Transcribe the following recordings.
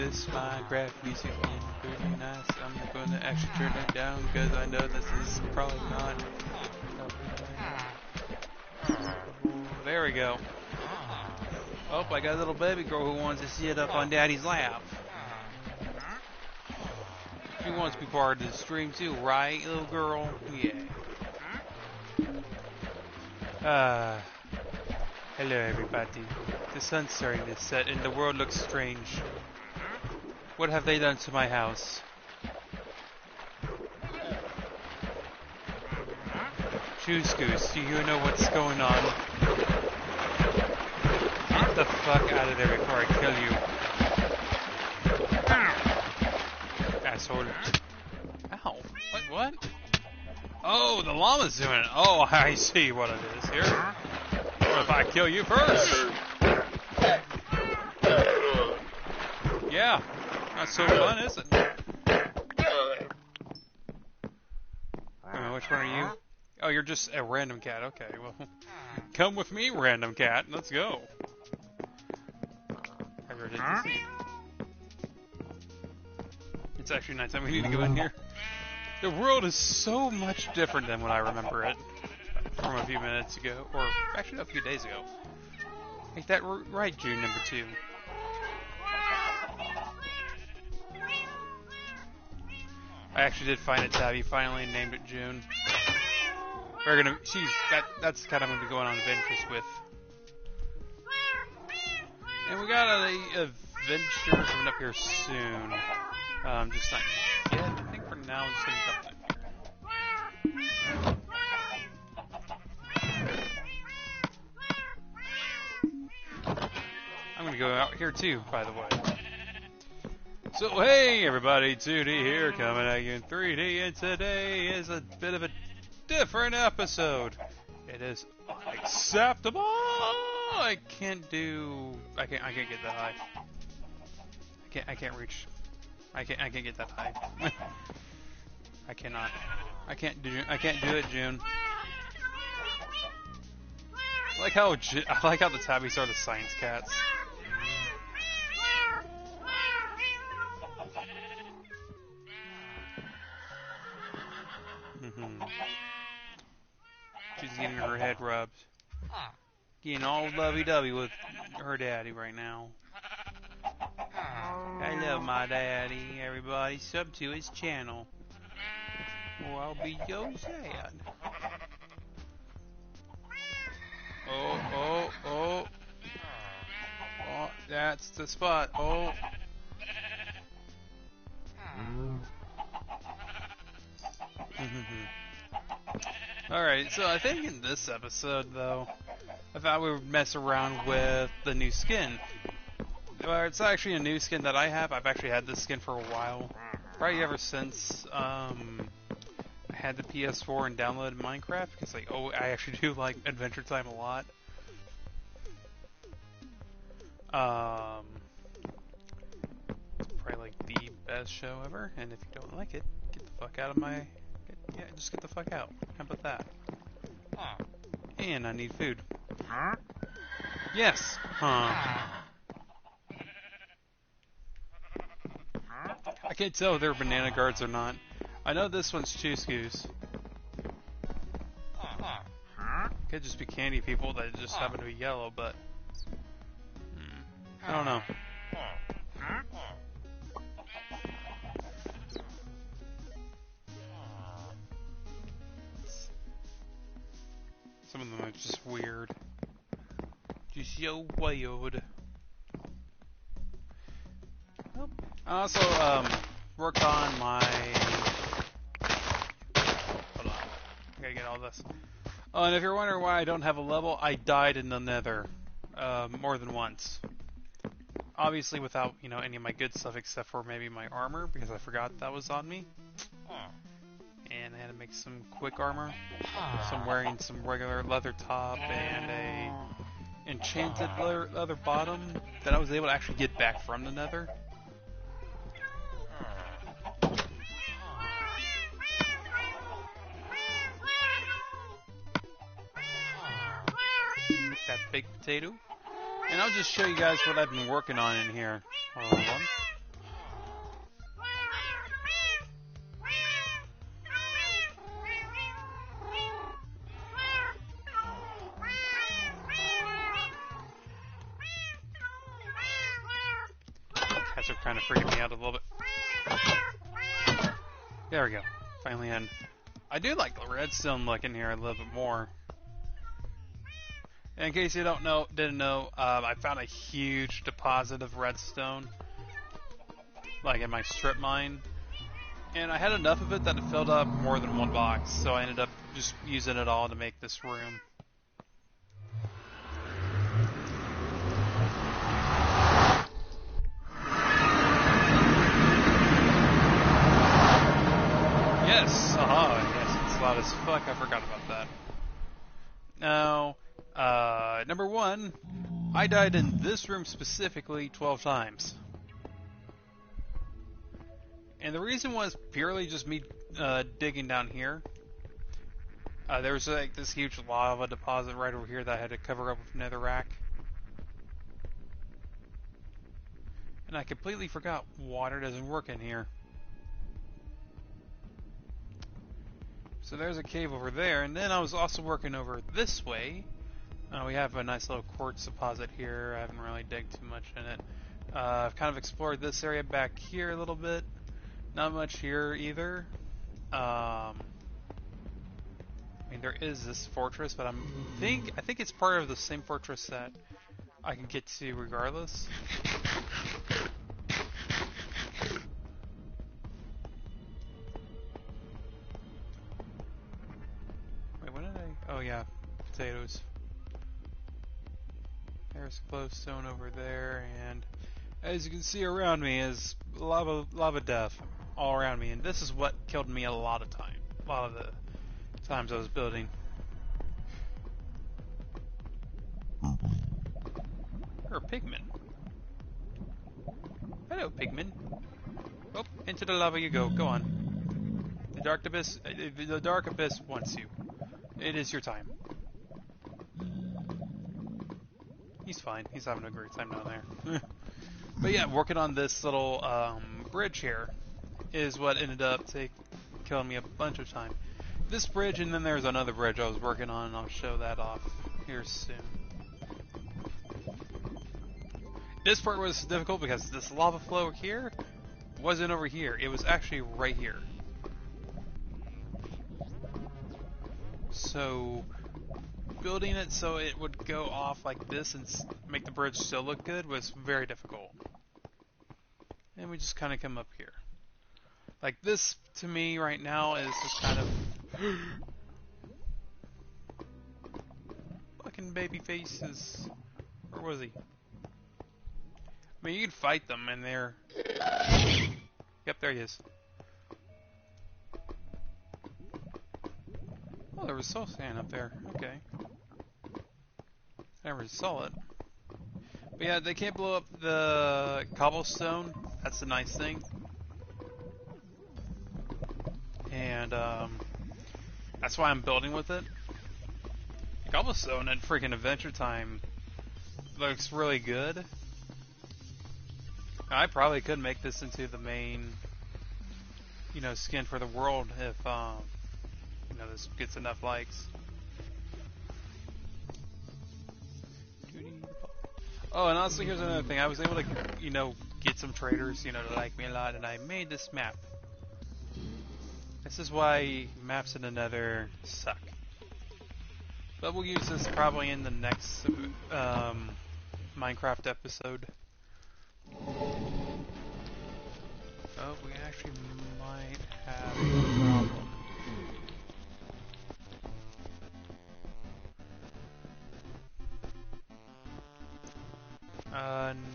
This Minecraft music is pretty nice. I'm gonna actually turn it down because I know this is probably not. There we go. Oh, I got a little baby girl who wants to sit up on Daddy's lap. She wants to be part of the stream too, right, little girl? Yeah. Hello everybody. The sun's starting to set and the world looks strange. What have they done to my house? Juice Goose, do you know what's going on? Get the fuck out of there before I kill you. Asshole. Ow. What? Oh, the llama's doing it. Oh, I see what it is here. What if I kill you first? Yeah. Not so fun, is it? Which one are you? Oh, you're just a random cat. Okay, well, come with me, random cat. Let's go. It's actually nighttime. We need to go in here. The world is so much different than what I remember it from a few minutes ago, or actually no, a few days ago. Make that right, June number 2. I actually did find it, Tabby. Finally named it June. We're gonna. That's kind of gonna be going on adventures with. And we got an adventure coming up here soon. Just not yet. I think for now I'm just gonna dump it here. I'm gonna go out here too, by the way. So hey everybody, 2D here, coming at you in 3D, and today is a bit of a different episode. It is unacceptable. I can't get that high. I can't reach. I can't get that high. I cannot. I can't do it, June. I like how the tabbies are the science cats. She's getting her head rubbed. Getting all lovey-dovey with her daddy right now. I love my daddy. Everybody sub to his channel. Or I'll be so sad. Oh. Oh, that's the spot. Oh. Alright, so I think in this episode, though, I thought we would mess around with the new skin. Well, it's actually a new skin that I have. I've actually had this skin for a while. Probably ever since I had the PS4 and downloaded Minecraft, because I actually do like Adventure Time a lot. It's probably like the best show ever, and if you don't like it, get the fuck out of my... Yeah, just get the fuck out. How about that? And I need food. Yes! I can't tell if they're banana guards or not. I know this one's Juice Goose. Could just be candy people that just happen to be yellow, but... I don't know. Some of them are just weird. Just so weird. I also, worked on my... Hold on. I gotta get all this. Oh, and if you're wondering why I don't have a level, I died in the nether. More than once. Obviously without, any of my good stuff except for maybe my armor, because I forgot that was on me. And I had to make some quick armor. So I'm wearing some regular leather top and a enchanted leather bottom that I was able to actually get back from the nether. That baked potato. And I'll just show you guys what I've been working on in here. Hold on. are kind of freaking me out a little bit. There we go. Finally in. I do like the redstone look in here a little bit more. And in case you didn't know, I found a huge deposit of redstone, like in my strip mine. And I had enough of it that it filled up more than one box, so I ended up just using it all to make this room. Yes, yes, it's loud as fuck, I forgot about that. Now, number one, I died in this room specifically 12 times. And the reason was purely just me digging down here. There was like this huge lava deposit right over here that I had to cover up with netherrack. And I completely forgot water doesn't work in here. So there's a cave over there, and then I was also working over this way. We have a nice little quartz deposit here. I haven't really dug too much in it. I've kind of explored this area back here a little bit. Not much here either. I mean, there is this fortress, but I think it's part of the same fortress that I can get to regardless. Wait, what did I? Oh yeah, potatoes. There's glowstone over there, and as you can see around me is lava death all around me, and this is what killed me a lot of the times I was building. Or pigmen. Hello, pigmen. Oh, into the lava you go. Go on. The dark abyss wants you. It is your time. He's fine. He's having a great time down there. But yeah, working on this little bridge here is what ended up killing me a bunch of time. This bridge, and then there's another bridge I was working on, and I'll show that off here soon. This part was difficult because this lava flow here wasn't over here. It was actually right here. So building it so it would go off like this and make the bridge still look good was very difficult. And we just kind of come up here. Like this, to me, right now, is just kind of... Fucking baby faces. Where was he? I mean, you could fight them, and they're... Yep, there he is. Oh, there was soul sand up there. Okay. I never saw it. But yeah, they can't blow up the cobblestone. That's the nice thing. And that's why I'm building with it. Cobblestone at freaking Adventure Time looks really good. I probably could make this into the main, skin for the world if, this gets enough likes. Oh, and also here's another thing. I was able to, get some traders, to like me a lot, and I made this map. This is why maps in the Nether suck. But we'll use this probably in the next Minecraft episode. Oh, we actually might have a problem.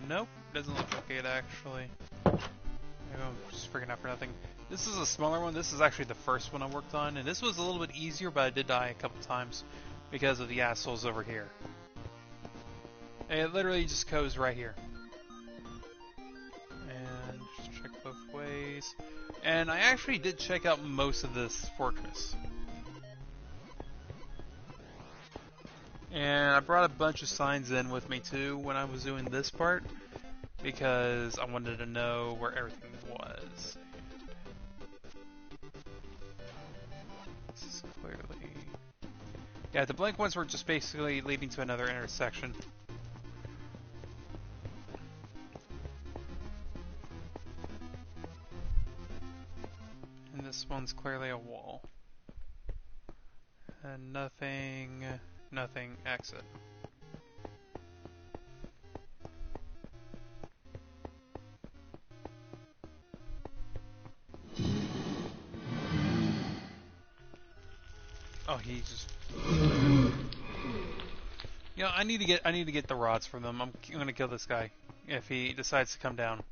Nope, doesn't look like it actually. Maybe I'm just freaking out for nothing. This is a smaller one. This is actually the first one I worked on, and this was a little bit easier, but I did die a couple times because of the assholes over here. And it literally just goes right here. And just check both ways. And I actually did check out most of this fortress. And I brought a bunch of signs in with me too when I was doing this part, because I wanted to know where everything was. This is clearly... Yeah, the blank ones were just basically leading to another intersection. This one's clearly a wall. And nothing exit. Oh, he just. You know, I need to get the rods from them. I'm gonna kill this guy if he decides to come down.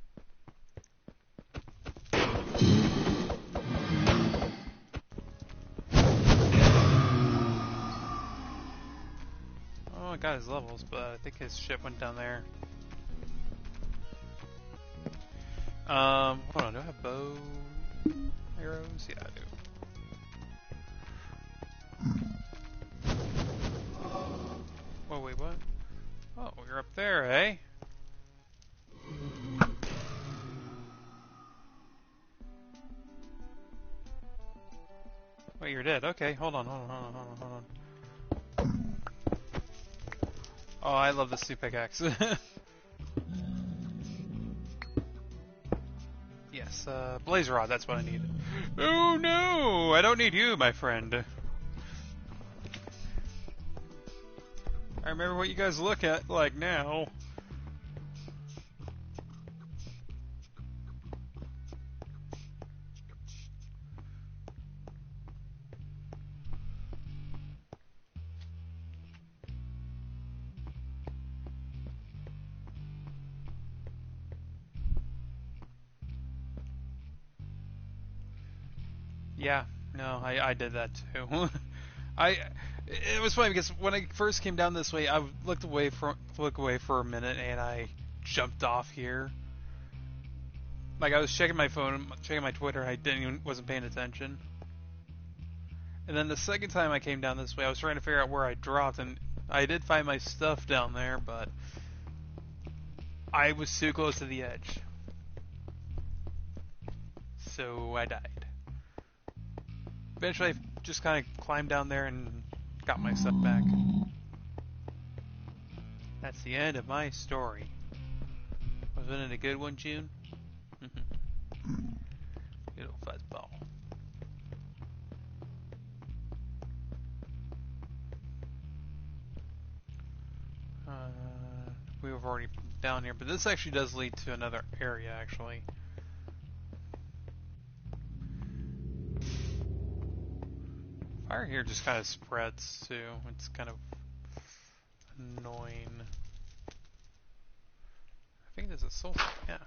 Oh, I got his levels, but I think his ship went down there. Hold on. Do I have bow arrows? Yeah, I do. Whoa, wait, what? Oh, you're up there, eh? Wait, you're dead. Okay, hold on. Oh, I love this new pickaxe. Yes, blaze rod, that's what I need. Oh no! I don't need you, my friend. I remember what you guys look at like now. Yeah, no, I did that too. It was funny because when I first came down this way, I looked away for a minute and I jumped off here. Like I was checking my phone, checking my Twitter, I wasn't paying attention. And then the second time I came down this way, I was trying to figure out where I dropped, and I did find my stuff down there, but I was too close to the edge. So I died. Eventually, I just kind of climbed down there and got my stuff back. That's the end of my story. Wasn't it a good one, June? Good old fuzzball. We were already down here, but this actually does lead to another area, actually. Fire here just kind of spreads too. It's kind of annoying. I think there's a soul. Yeah.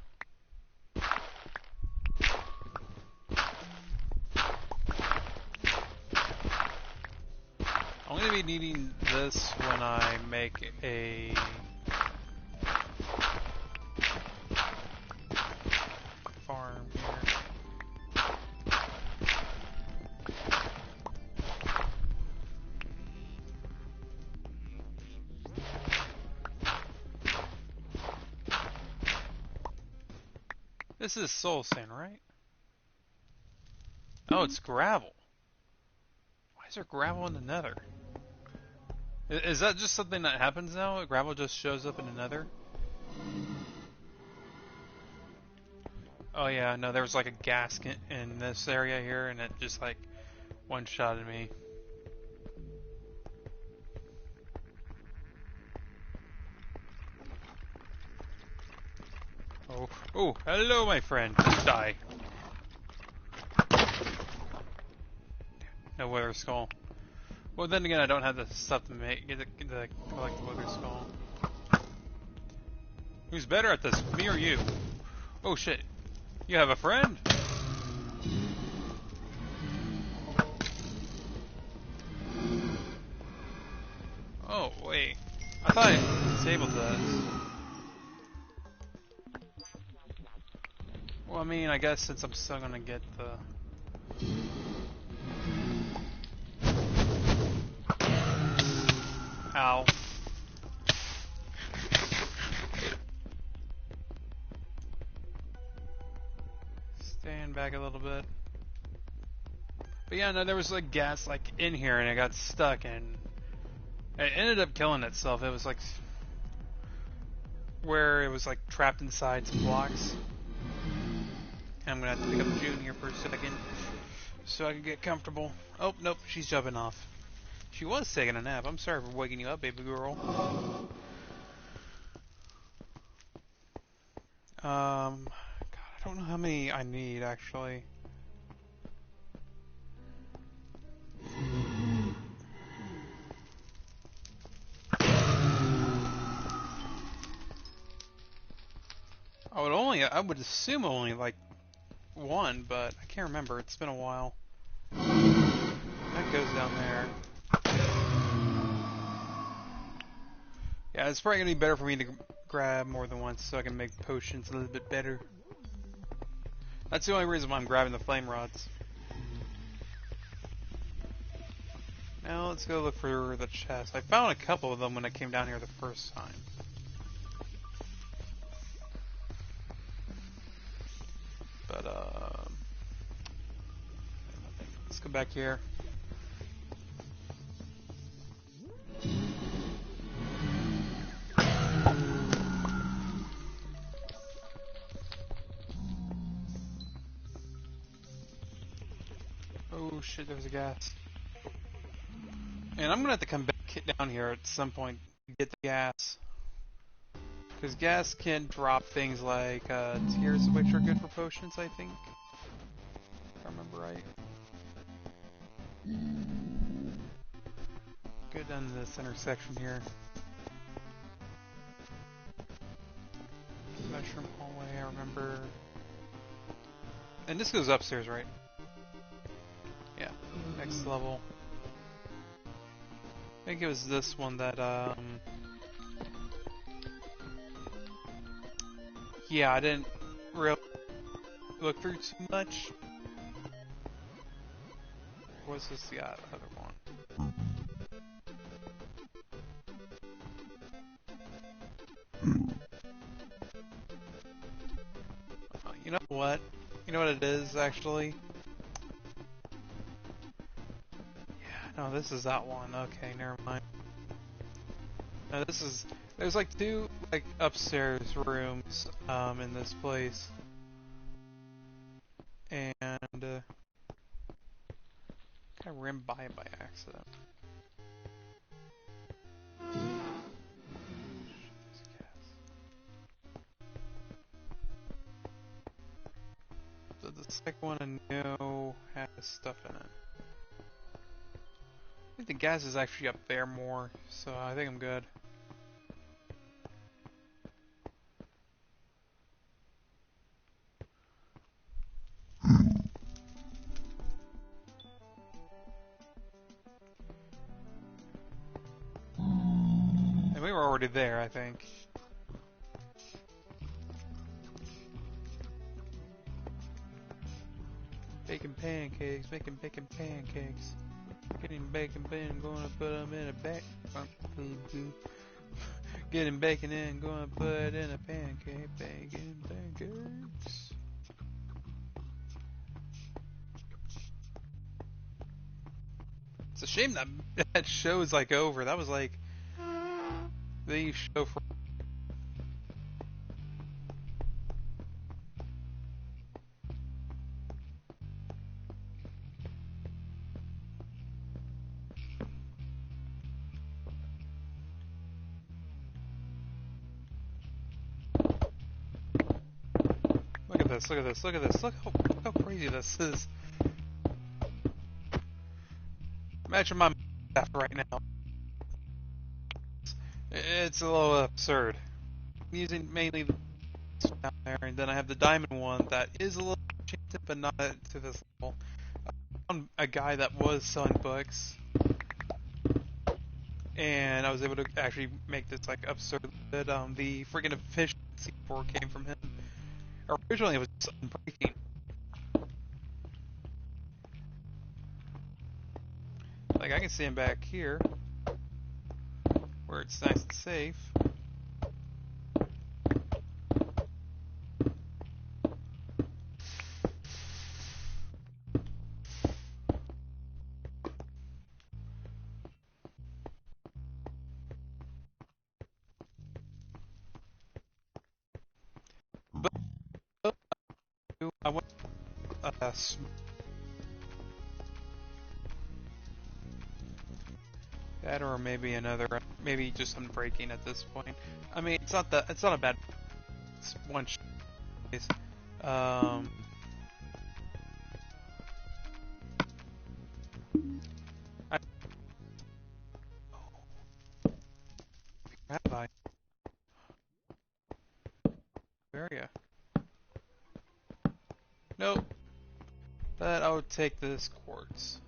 I'm going to be needing this when I make a farm here. This is soul sand, right? Oh, it's gravel. Why is there gravel in the nether? Is that just something that happens now? Gravel just shows up in the nether? Oh yeah, no, there was like a gasket in this area here, and it just like one-shotted me. Oh, hello, my friend. Just die. No wither skull. Well, then again, I don't have the stuff to make to collect the wither skull. Who's better at this, me or you? Oh shit! You have a friend? Oh wait, I thought I disabled this. Well, I mean, I guess since I'm still gonna get the... Ow. Stand back a little bit. But yeah, no, there was like gas like in here and it got stuck and it ended up killing itself. It was like where it was like trapped inside some blocks. I'm gonna have to pick up June here for a second. so I can get comfortable. Oh, nope, she's jumping off. She was taking a nap. I'm sorry for waking you up, baby girl. God, I don't know how many I need, actually. I would assume only like one, but I can't remember. It's been a while. That goes down there. Yeah, it's probably gonna be better for me to grab more than once so I can make potions a little bit better. That's the only reason why I'm grabbing the flame rods. Now let's go look for the chest. I found a couple of them when I came down here the first time. But let's go back here. Oh shit, there was a gas. And I'm gonna have to come back down here at some point to get the gas. Because gas can drop things like tears, which are good for potions, I think. If I remember right. Go down to this intersection here. Mushroom hallway, I remember. And this goes upstairs, right? Yeah, next level. I think it was this one that, yeah, I didn't really look through too much. What's this? Yeah, the other one. You know what? You know what it is, actually? Yeah, no, this is that one. Okay, never mind. No, this is... There's like two, like, upstairs rooms, in this place. And, kind of ran by it by accident. So the second one I know has stuff in it. I think the gas is actually up there more, so I think I'm good. And we were already there, I think. Baking pancakes, making bacon pancakes. Getting bacon pan, gonna put them in a bag. Getting bacon in, gonna put it in a pancake. Bacon pancakes. It's a shame that that show's like over. That was like the show for. Look at this! Look at this! Look at this! Look how crazy this is. Imagine my after right now. It's a little absurd. I'm using mainly the down there, and then I have the diamond one that is a little enchanted, but not to this level. I found a guy that was selling books, and I was able to actually make this like absurd. But the freaking efficiency score came from him. Originally, it was just unbreaking. Like I can see him back here, where it's nice and safe. But I went That or maybe another, maybe just unbreaking at this point. I mean, it's not a bad, it's one case. Have I? Area. Nope. But I would take this quartz.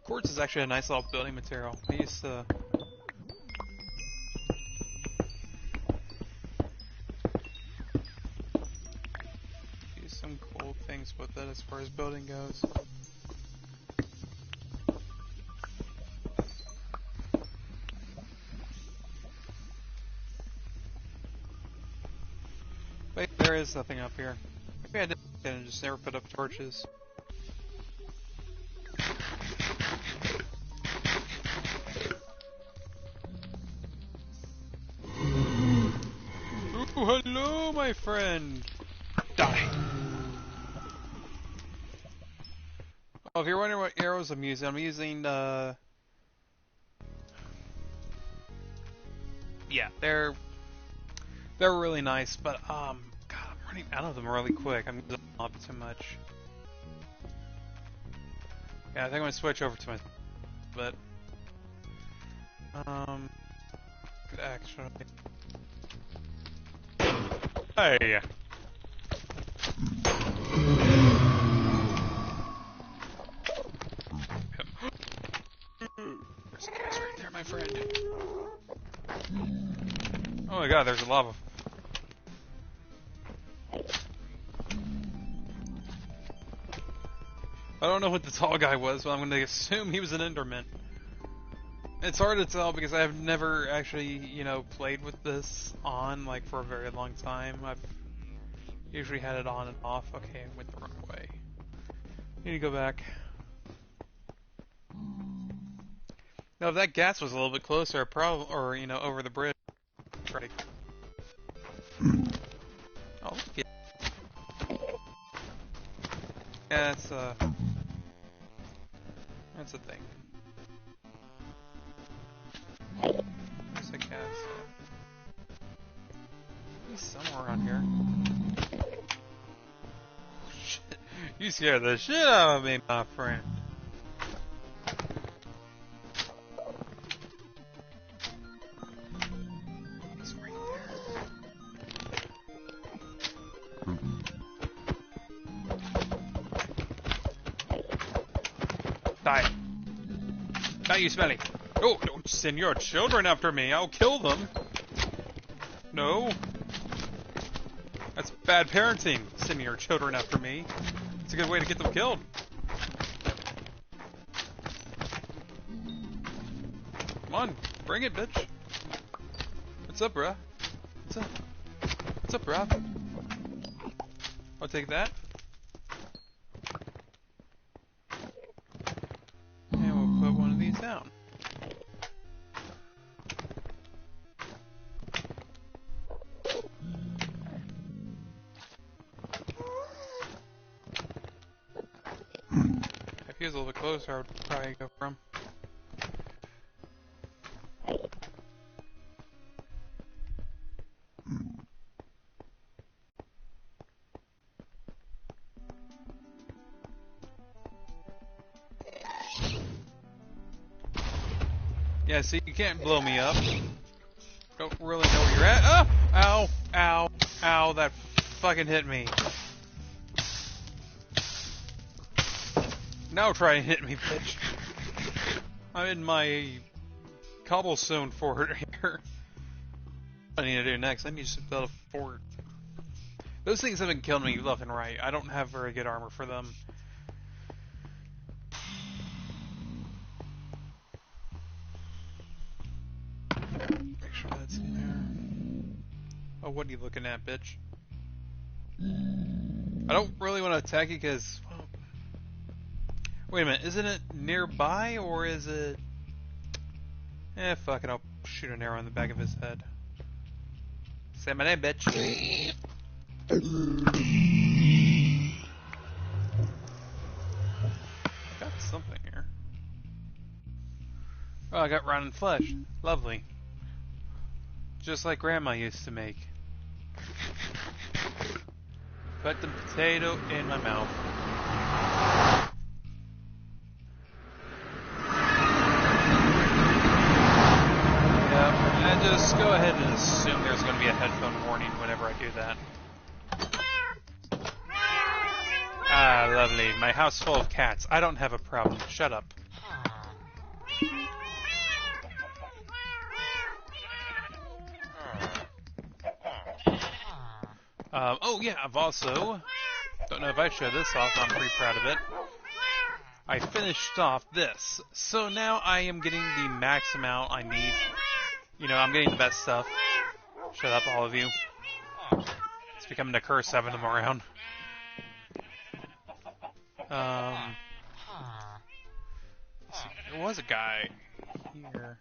Quartz is actually a nice little building material. I used to do some cool things with it as far as building goes. Wait, there is nothing up here. Maybe I did and just never put up torches. Oh, hello, my friend! Die! Oh, if you're wondering what arrows I'm using, yeah, they're really nice, but, God, I'm running out of them really quick. I'm using them up too much. Yeah, I think I'm gonna switch over to my, but, could actually... Hey! There's a gas right there, my friend. Oh my god, there's a lava. I don't know what the tall guy was, but I'm going to assume he was an Enderman. It's hard to tell because I've never actually, you know, played with this on, like, for a very long time. I've usually had it on and off. Okay, I went the wrong way. Need to go back. Now, if that gas was a little bit closer, or, you know, over the bridge. Right. Oh, look at it. Yeah, that's a thing. There's a gas. He's somewhere around here. Shit. You scared the shit out of me, my friend. He's right there. Die. Die, you smelly. Oh, don't send your children after me. I'll kill them. No. That's bad parenting, sending your children after me. It's a good way to get them killed. Come on, bring it, bitch. What's up, bruh? What's up? What's up, bruh? I'll take that. And we'll put one of these down. If he was a little bit closer, I would probably go for him. Yeah, see, you can't blow me up. Don't really know where you're at. Oh! Ow! Ow! Ow! That fucking hit me. Now try and hit me, bitch. I'm in my cobblestone fort here. What I need to do next, I need to build a fort. Those things have been killing me left and right. I don't have very good armor for them. Make sure that's in there. Oh, what are you looking at, bitch? I don't really want to attack you because, well, Wait a minute, isn't it nearby, or is it... Eh, fuck it, I'll shoot an arrow in the back of his head. Say my name, bitch. Got something here. Oh, I got rotten flesh. Lovely. Just like Grandma used to make. Put the potato in my mouth. And just go ahead and assume there's going to be a headphone warning whenever I do that. Ah, lovely. My house full of cats. I don't have a problem. Shut up. Oh yeah, I've also... Don't know if I showed this off, I'm pretty proud of it. I finished off this. So now I am getting the max amount I need. You know, I'm getting the best stuff. Shut up, all of you. It's becoming a curse having them around. There was a guy here.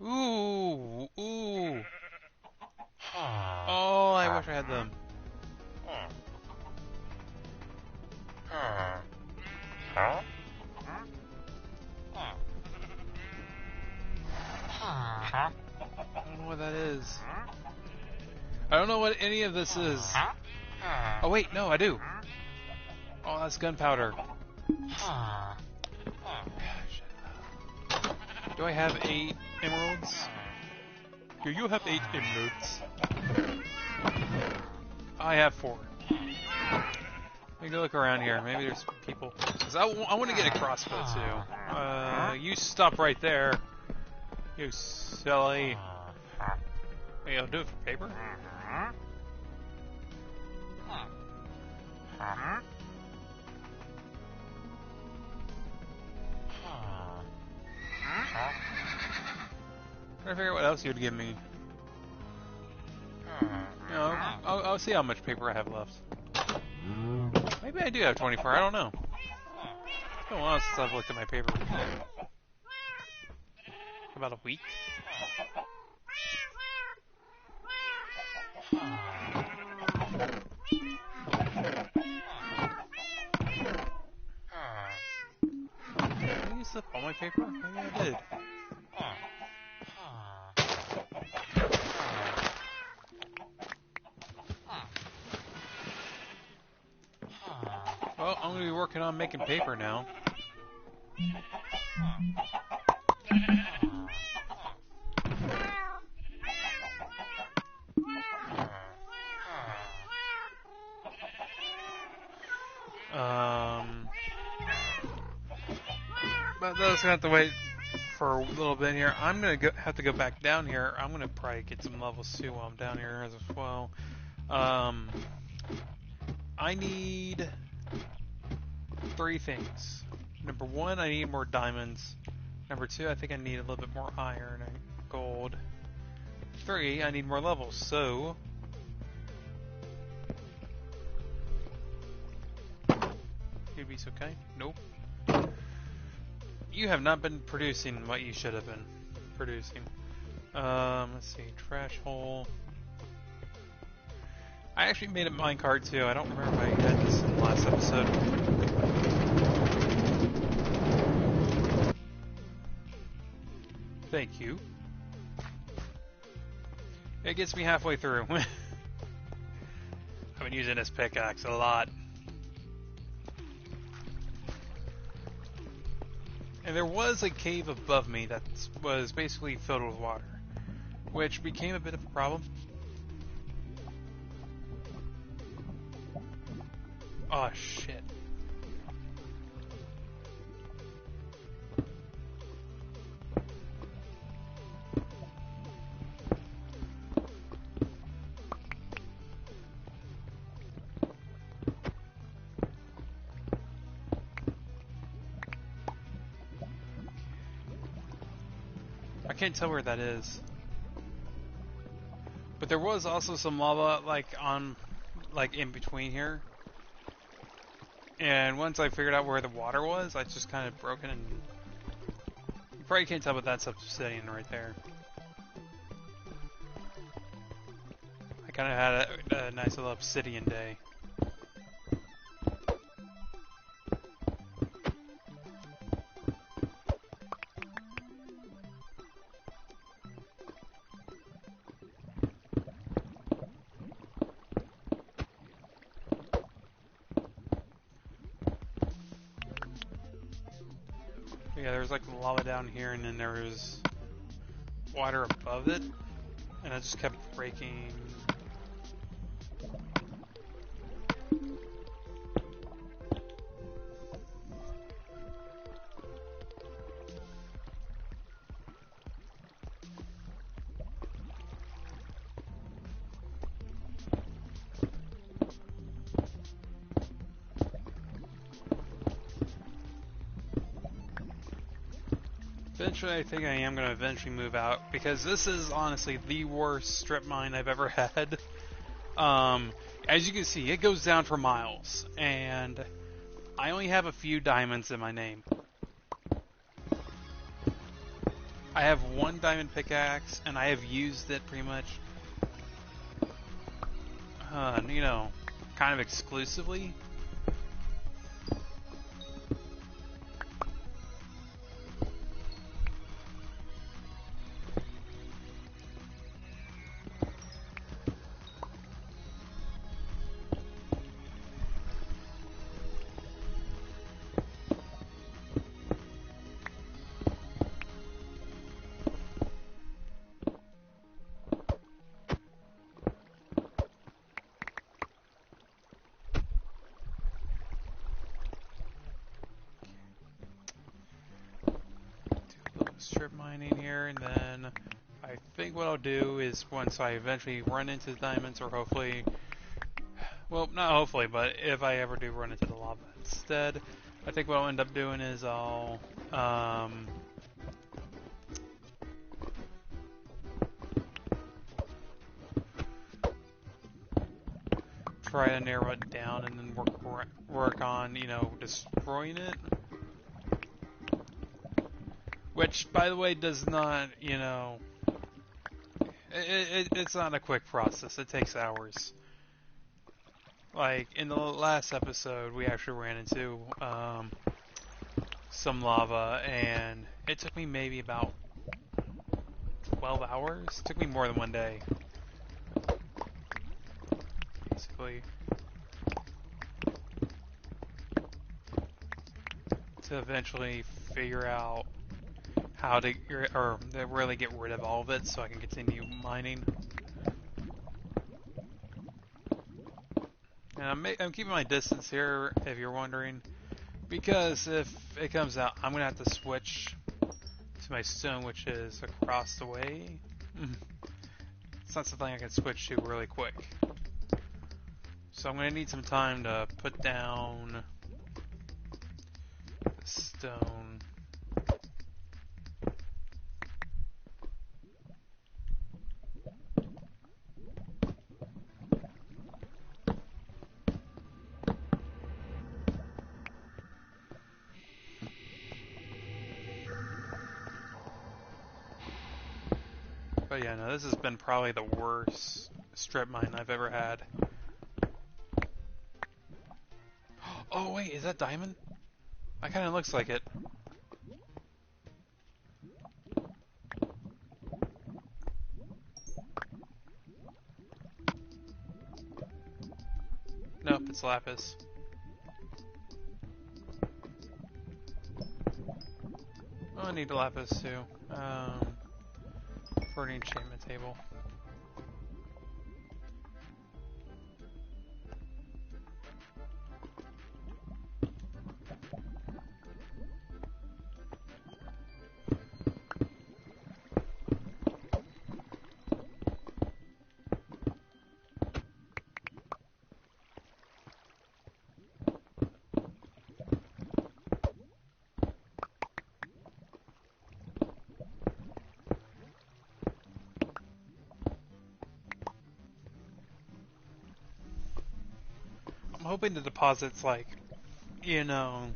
Ooh, ooh. Oh, I wish I had them. I don't know what that is. I don't know what any of this is. Oh wait, no, I do. Oh, that's gunpowder. Do I have 8 emeralds? Do you have 8 emeralds? I have 4. Let me go look around here. Maybe there's people. Cause I want to get a crossbow too. You stop right there. You silly. Hey, I'll do it for paper. Trying to figure out what else you'd give me. You know, I'll see how much paper I have left. Maybe I do have 24. I don't know. It's been a while since I've looked at my paper. About a week. Did I use up all my paper? Maybe I did. Well, I'm going to be working on making paper now. But those gonna have to wait for a little bit here. I'm gonna have to go back down here. I'm gonna probably get some levels too while I'm down here as well. I need 3 things. Number 1, I need more diamonds. Number 2, I think I need a little bit more iron and gold. 3, I need more levels. So you'd be okay? Nope. You have not been producing what you should have been producing. Let's see, trash hole. I actually made a minecart too. I don't remember if I had this in the last episode. Thank you. It gets me halfway through. I've been using this pickaxe a lot. And there was a cave above me that was basically filled with water, which became a bit of a problem. Oh shit. I can't tell where that is. But there was also some lava like in between here. And once I figured out where the water was, I just kind of broke it, and you probably can't tell, but that's obsidian right there. I kind of had a nice little obsidian day. Yeah, there's like lava down here, and then there was water above it, and I just kept breaking. Eventually, I think I am going to eventually move out, because this is honestly the worst strip mine I've ever had. As you can see, it goes down for miles, and I only have a few diamonds in my name. I have one diamond pickaxe, and I have used it pretty much, you know, kind of exclusively. Strip mining here, and then I think what I'll do is once I eventually run into diamonds, or hopefully, well, not hopefully, but if I ever do run into the lava instead, I think what I'll end up doing is I'll try to narrow it down, and then work on, you know, destroying it. Which, by the way, does not, you know, it's not a quick process. It takes hours. Like, in the last episode, we actually ran into some lava, and it took me maybe about 12 hours. It took me more than one day. Basically. To eventually figure out how to really get rid of all of it so I can continue mining. And I'm keeping my distance here, if you're wondering, because if it comes out, I'm gonna have to switch to my stone, which is across the way. It's not something I can switch to really quick, so I'm gonna need some time to put down the stone. But yeah, no, this has been probably the worst strip mine I've ever had. Oh wait, is that diamond? That kind of looks like it. Nope, it's lapis. Oh, I need a lapis too. For an enchantment table. I'm hoping the deposit's like you know,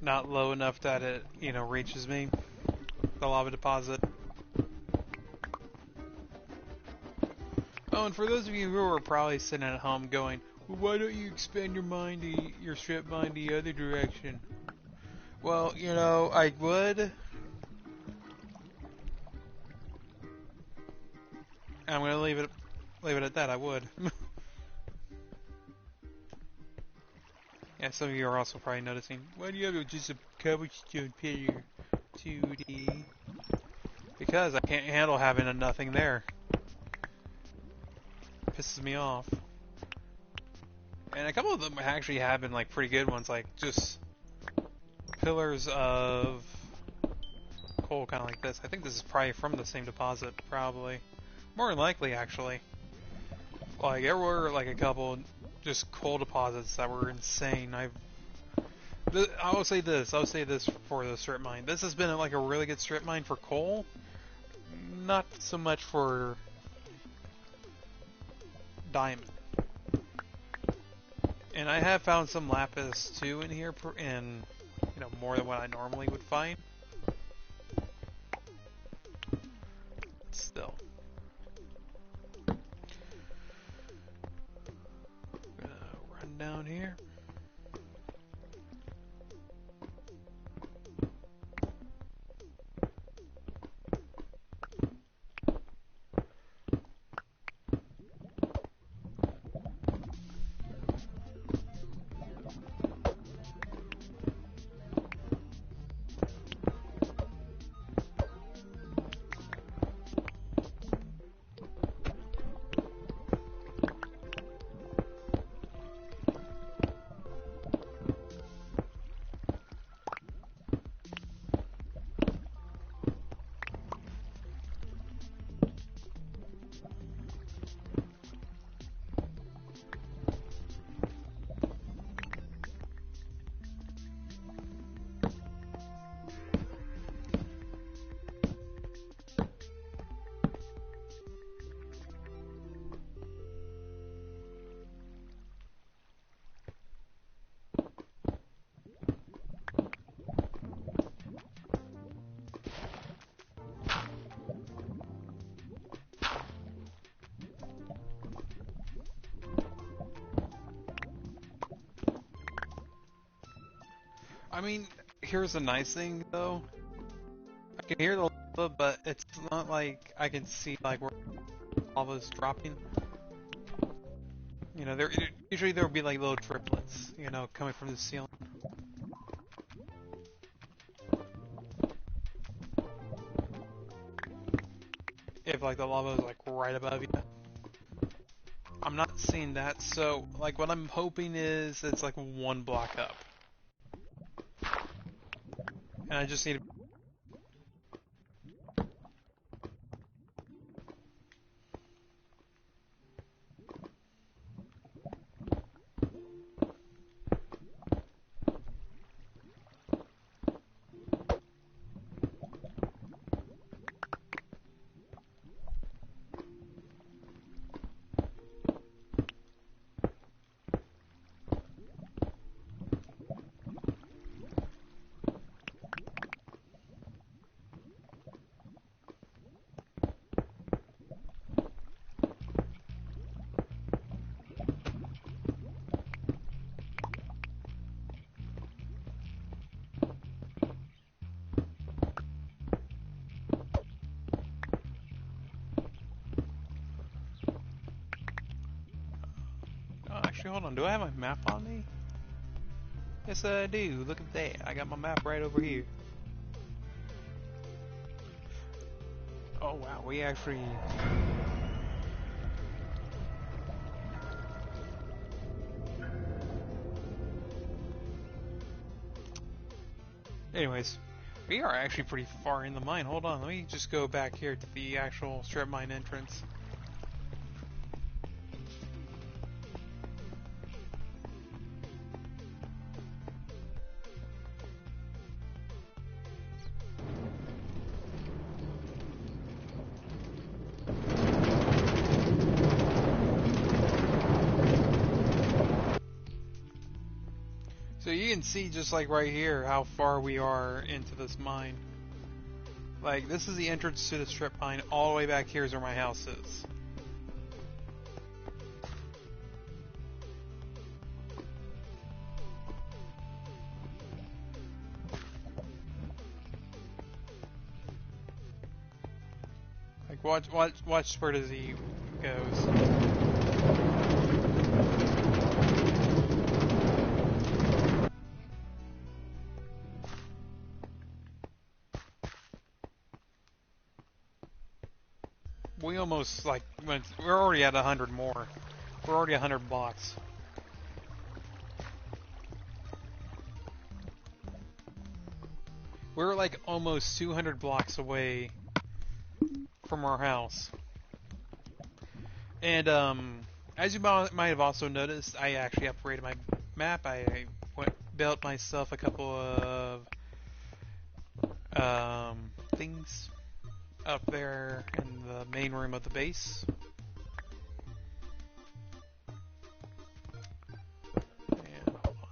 not low enough that it, reaches me, the lava deposit. Oh, and for those of you who are probably sitting at home going, well, why don't you expand your strip mine the other direction? Well, I would. I'm gonna leave it at that. I would. Yeah, some of you are also probably noticing. Why do you have just a cobblestone pillar, 2D? Because I can't handle having nothing there. Pisses me off. And a couple of them actually have been like pretty good ones, like just pillars of coal, kind of like this. I think this is probably from the same deposit, probably. More than likely, actually. Like, there were like a couple just coal deposits that were insane. I will say this. I'll say this for the strip mine. This has been like a really good strip mine for coal. Not so much for diamond. And I have found some lapis too in here, in more than what I normally would find. Still. Run down here. I mean, here's the nice thing though. I can hear the lava, but it's not like I can see like where lava's dropping. Usually there will be like little driplets, coming from the ceiling. If like the lava is like right above you. I'm not seeing that, so like what I'm hoping is it's like one block up. And I just need to... Actually, hold on. Do I have my map on me? Yes, I do. Look at that. I got my map right over here. Oh, wow. We actually... Anyways, we are actually pretty far in the mine. Hold on. Let me just go back here to the actual strip mine entrance. So can see just like right here how far we are into this mine. Like, this is the entrance to the strip mine. All the way back here is where my house is. Like, watch where does he goes. We almost, like, we're already at 100 more. We're already 100 blocks. We're, like, almost 200 blocks away from our house. And, as you might have also noticed, I actually upgraded my map. I built myself a couple of, things up there in the main room of the base. And hold on.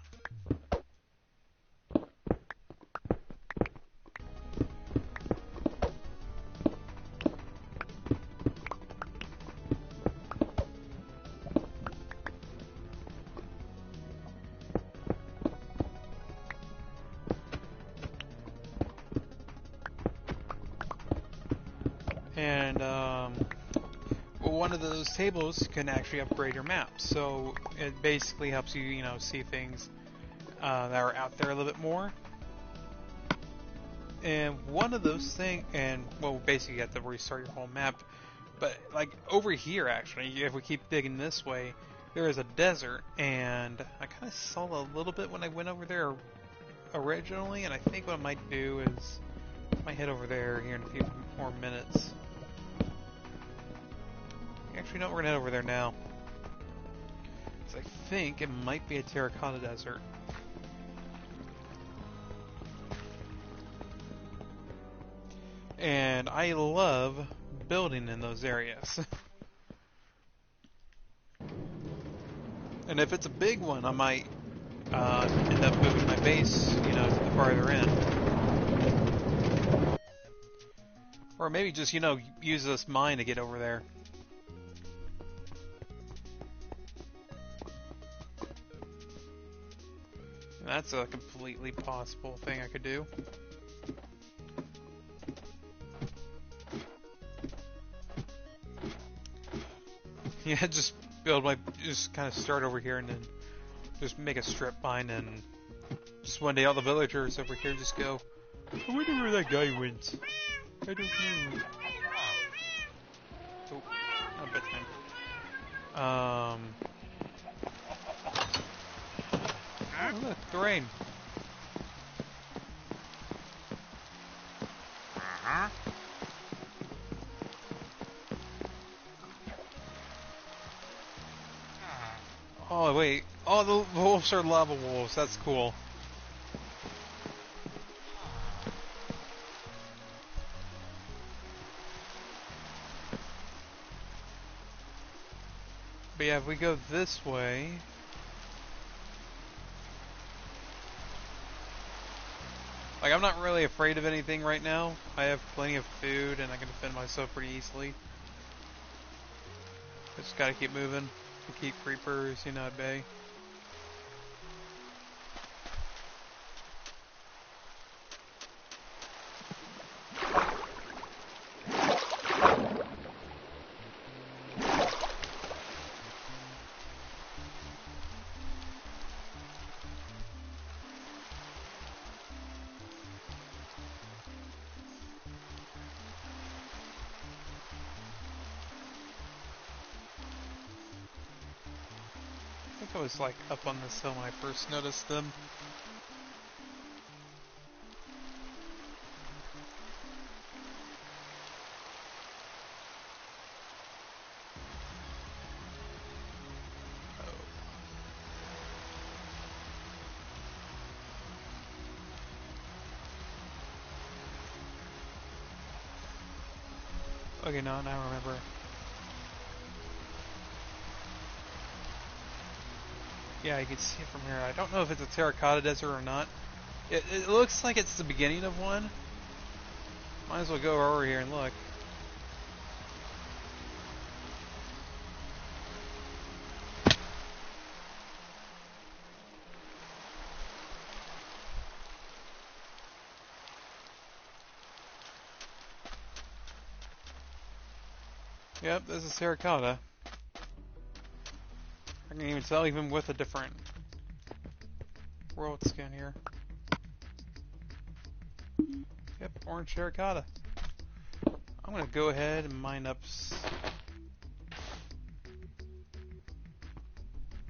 And well, one of those tables can actually upgrade your map, so it basically helps you, you know, see things that are out there a little bit more. And one of those things, and well, basically you have to restart your whole map. But like over here, actually, if we keep digging this way, there is a desert, and I kind of saw a little bit when I went over there originally. And I think what I might do is I might head over there here in a few more minutes. Actually, no, we're gonna head over there now. So I think it might be a terracotta desert. And I love building in those areas. And if it's a big one, I might end up moving my base, you know, to the farther end. Or maybe just, you know, use this mine to get over there. That's a completely possible thing I could do. Yeah, just kind of start over here and then just make a strip mine, and just one day all the villagers over here just go, I wonder where that guy went. I don't know. Oh, not bedtime. Oh, look, the rain. Oh, wait. Oh, the wolves are lava wolves. That's cool. But yeah, if we go this way... Like, I'm not really afraid of anything right now. I have plenty of food, and I can defend myself pretty easily. Just gotta keep moving to keep creepers, you know, at bay. I think I was like up on this hill when I first noticed them. Okay, no, now I remember. Yeah, you can see it from here. I don't know if it's a terracotta desert or not. It looks like it's the beginning of one. Might as well go over here and look. Yep, this is terracotta. I can even tell even with a different world skin here. Yep, orange terracotta. I'm gonna go ahead and mine up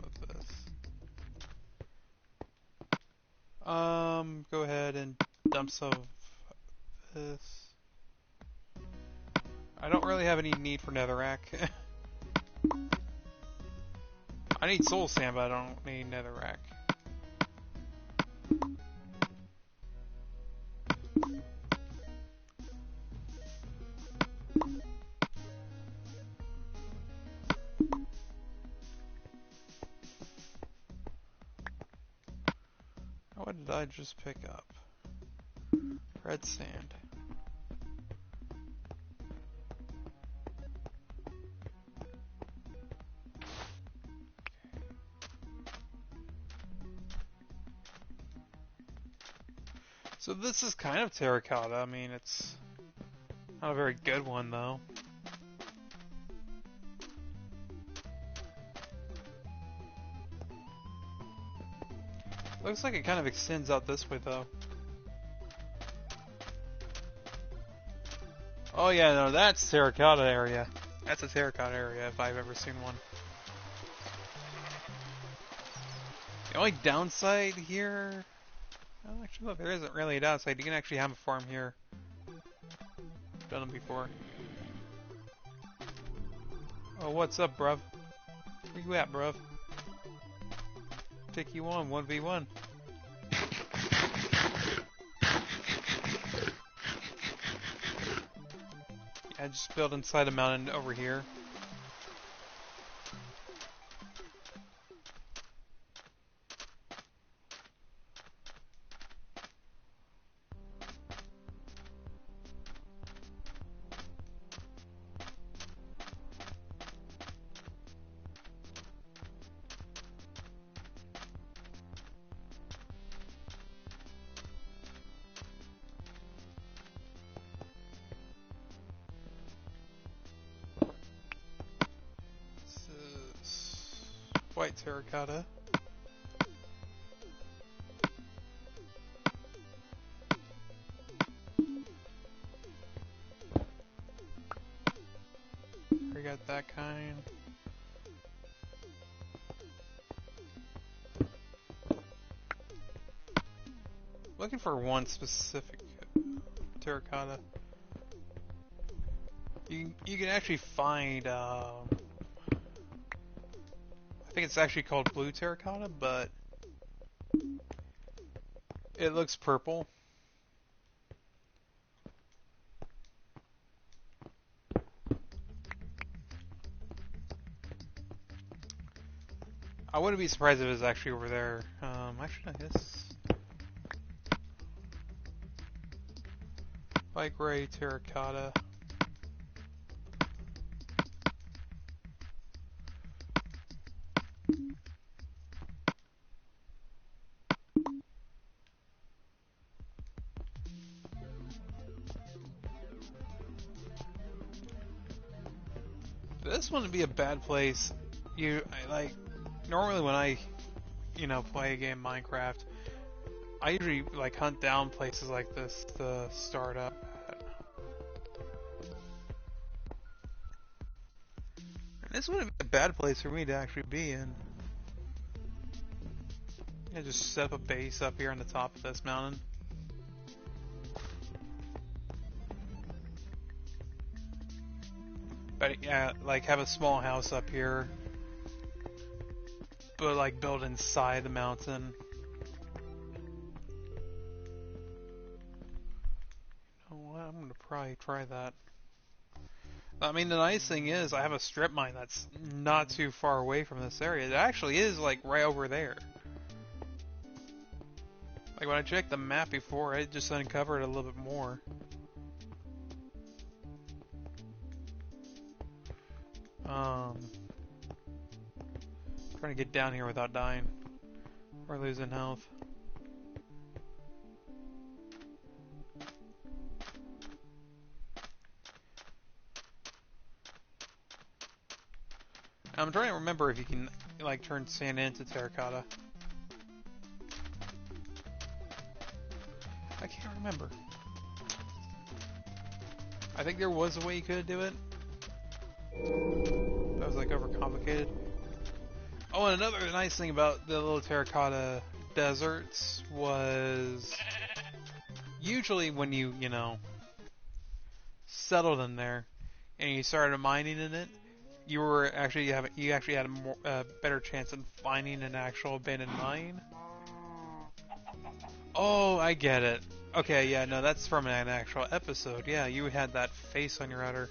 with this. Go ahead and dump some of this. I don't really have any need for netherrack. I need soul sand, but I don't need netherrack. What did I just pick up? Red sand. So this is kind of terracotta. I mean, it's not a very good one, though. Looks like it kind of extends out this way, though. Oh yeah, no, that's terracotta area. That's a terracotta area if I've ever seen one. The only downside here... Well, actually, look, there isn't really a downside. You can actually have a farm here. Done them before. Oh, what's up, bruv? Where you at, bruv? Take you on, 1v1. Yeah, just build inside a mountain over here. White terracotta. We got that kind. Looking for one specific terracotta. You can actually find I think it's actually called blue terracotta, but it looks purple. I wouldn't be surprised if it was actually over there. Actually, I guess light gray terracotta. This wouldn't be a bad place. Normally when I, play a game Minecraft, I usually hunt down places like this to start up at. And this wouldn't be a bad place for me to actually be in. Yeah, just set up a base up here on the top of this mountain. But yeah, have a small house up here, but build inside the mountain. You know what? I'm gonna probably try that. I mean, the nice thing is I have a strip mine that's not too far away from this area. It actually is like right over there. Like when I checked the map before, it just uncovered a little bit more. Trying to get down here without dying or losing health. I'm trying to remember if you can like turn sand into terracotta. I can't remember. I think there was a way you could do it. That was like overcomplicated. Oh, and another nice thing about the little terracotta deserts was usually when you know, settled in there and you started mining in it, you actually had a better chance of finding an actual abandoned mine. Oh, I get it. Okay, yeah, no, that's from an actual episode. Yeah, you had that face on your udder.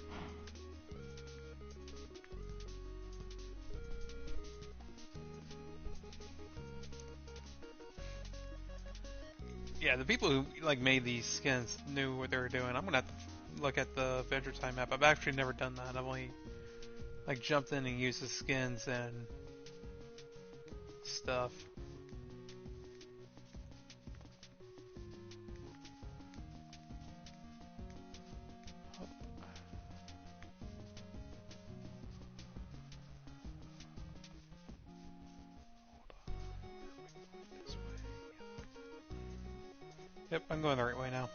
Yeah, the people who like made these skins knew what they were doing. I'm gonna have to look at the Adventure Time map. I've actually never done that. I've only like jumped in and used the skins and stuff. Yep, I'm going the right way now.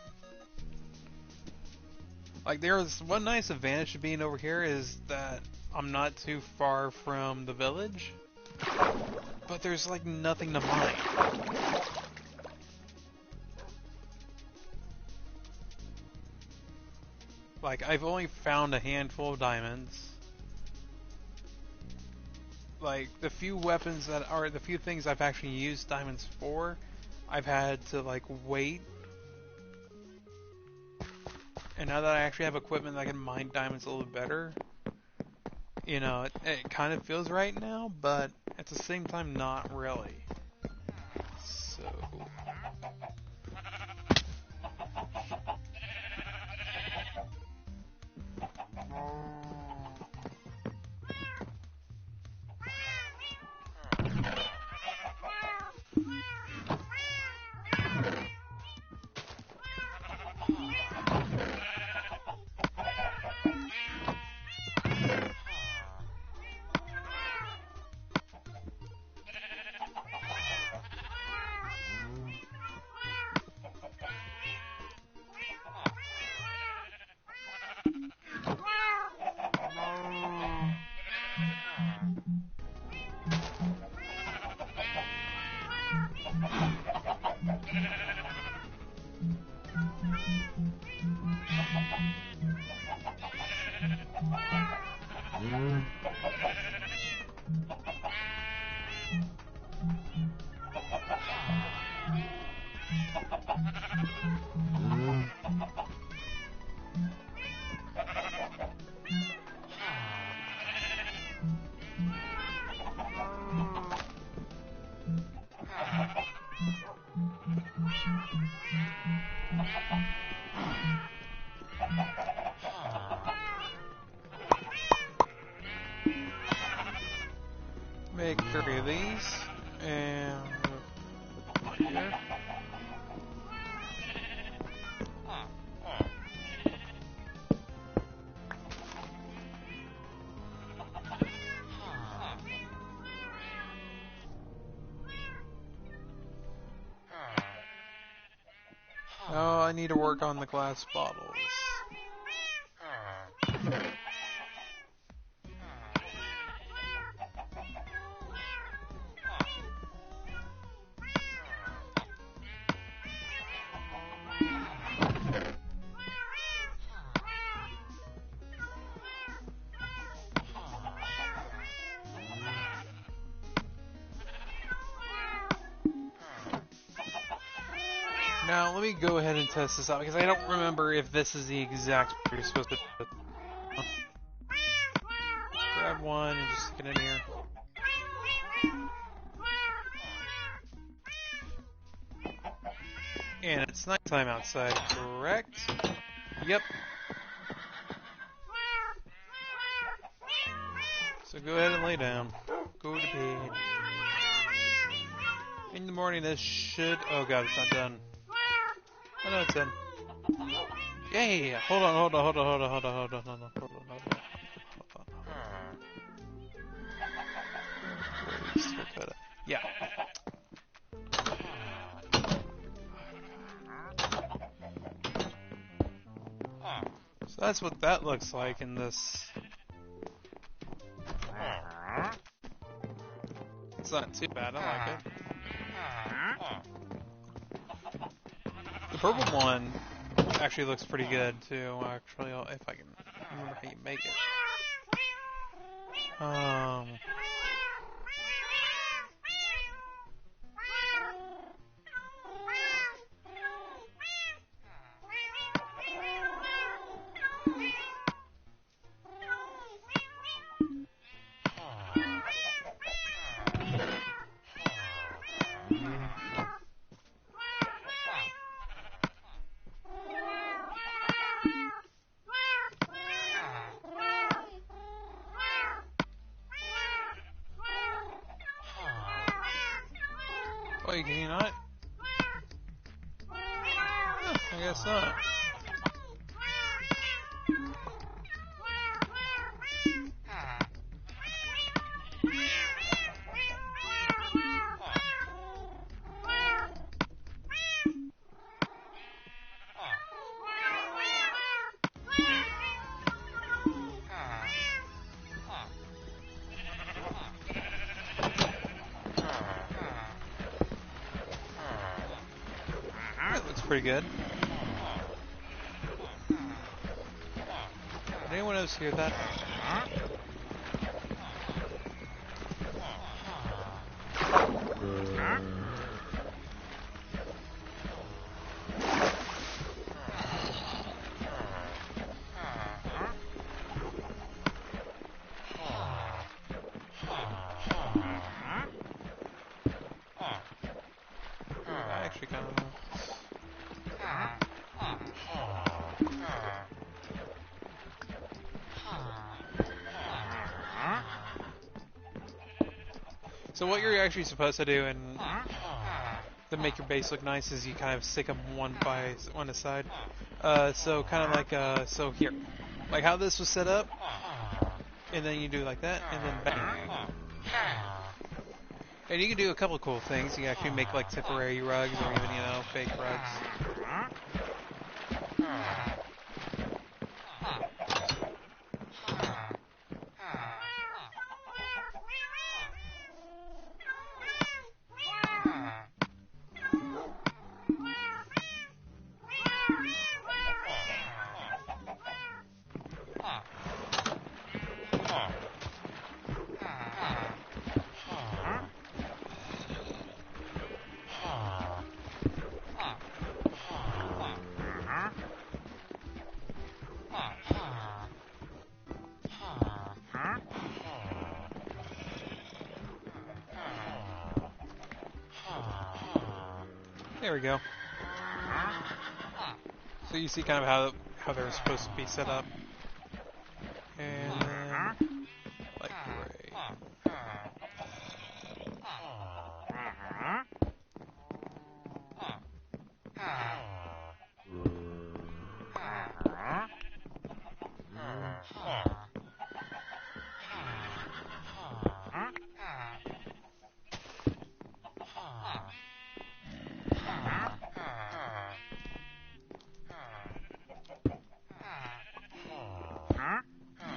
Like, there's one nice advantage to being over here is that I'm not too far from the village, but there's like nothing to mine. Like, I've only found a handful of diamonds. Like, the few things I've actually used diamonds for, I've had to like wait. And now that I actually have equipment that can mine diamonds a little better, you know, it kind of feels right now, but at the same time, not really. So... Make 3 of these, and here. Oh, I need to work on the glass bottles. Now, let me go ahead and test this out, because I don't remember if this is the exact way you're supposed to do it. grab one and just stick it in here. And it's nighttime outside, correct? Yep. So go ahead and lay down. Go to bed. In the morning this should... Oh god, it's not done. Oh no, it's done. Yay! Hold on. Yeah. So that's what that looks like in this. It's not too bad, I like it. The purple one actually looks pretty good too, actually, if I can remember how you make it. Wait, can you not? I guess not. Pretty good. Did anyone else hear that? I actually kind of know. So what you're actually supposed to do and to make your base look nice is you kind of stick them one aside. So kind of like so here, like how this was set up, and then you do like that, and then bang. And you can do a couple of cool things. You can actually make like temporary rugs or even fake rugs. There we go. So you see kind of how they're supposed to be set up. And then like gray.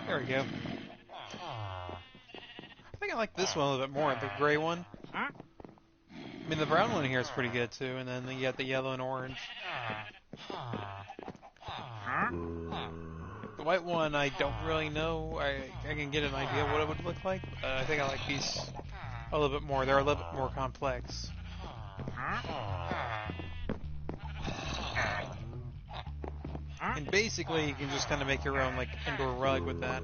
There we go. I think I like this one a little bit more, the gray one. I mean, the brown one here is pretty good too, and then you got the yellow and orange. The white one, I don't really know. I can get an idea of what it would look like. I think I like these a little bit more. They're a little bit more complex. And basically, you can just kind of make your own like indoor rug with that.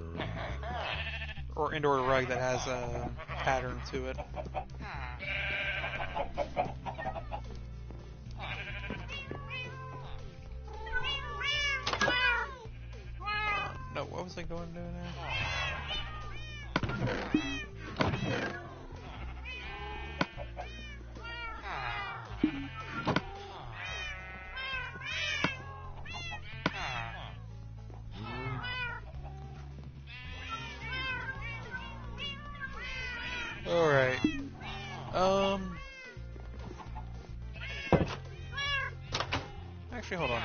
or indoor rug that has a pattern to it. No, what was I going to do now? Alright. Actually, hold on.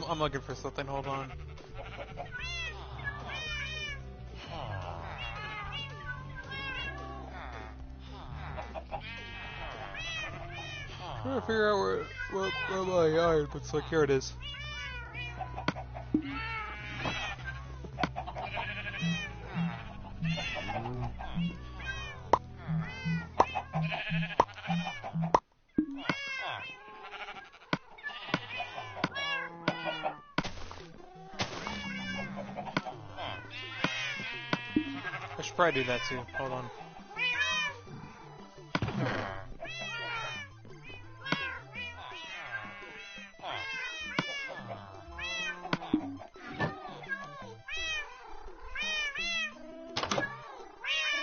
I'm looking for something, hold on. Trying to figure out where my iron looks like. Here it is. I should probably do that too. Hold on.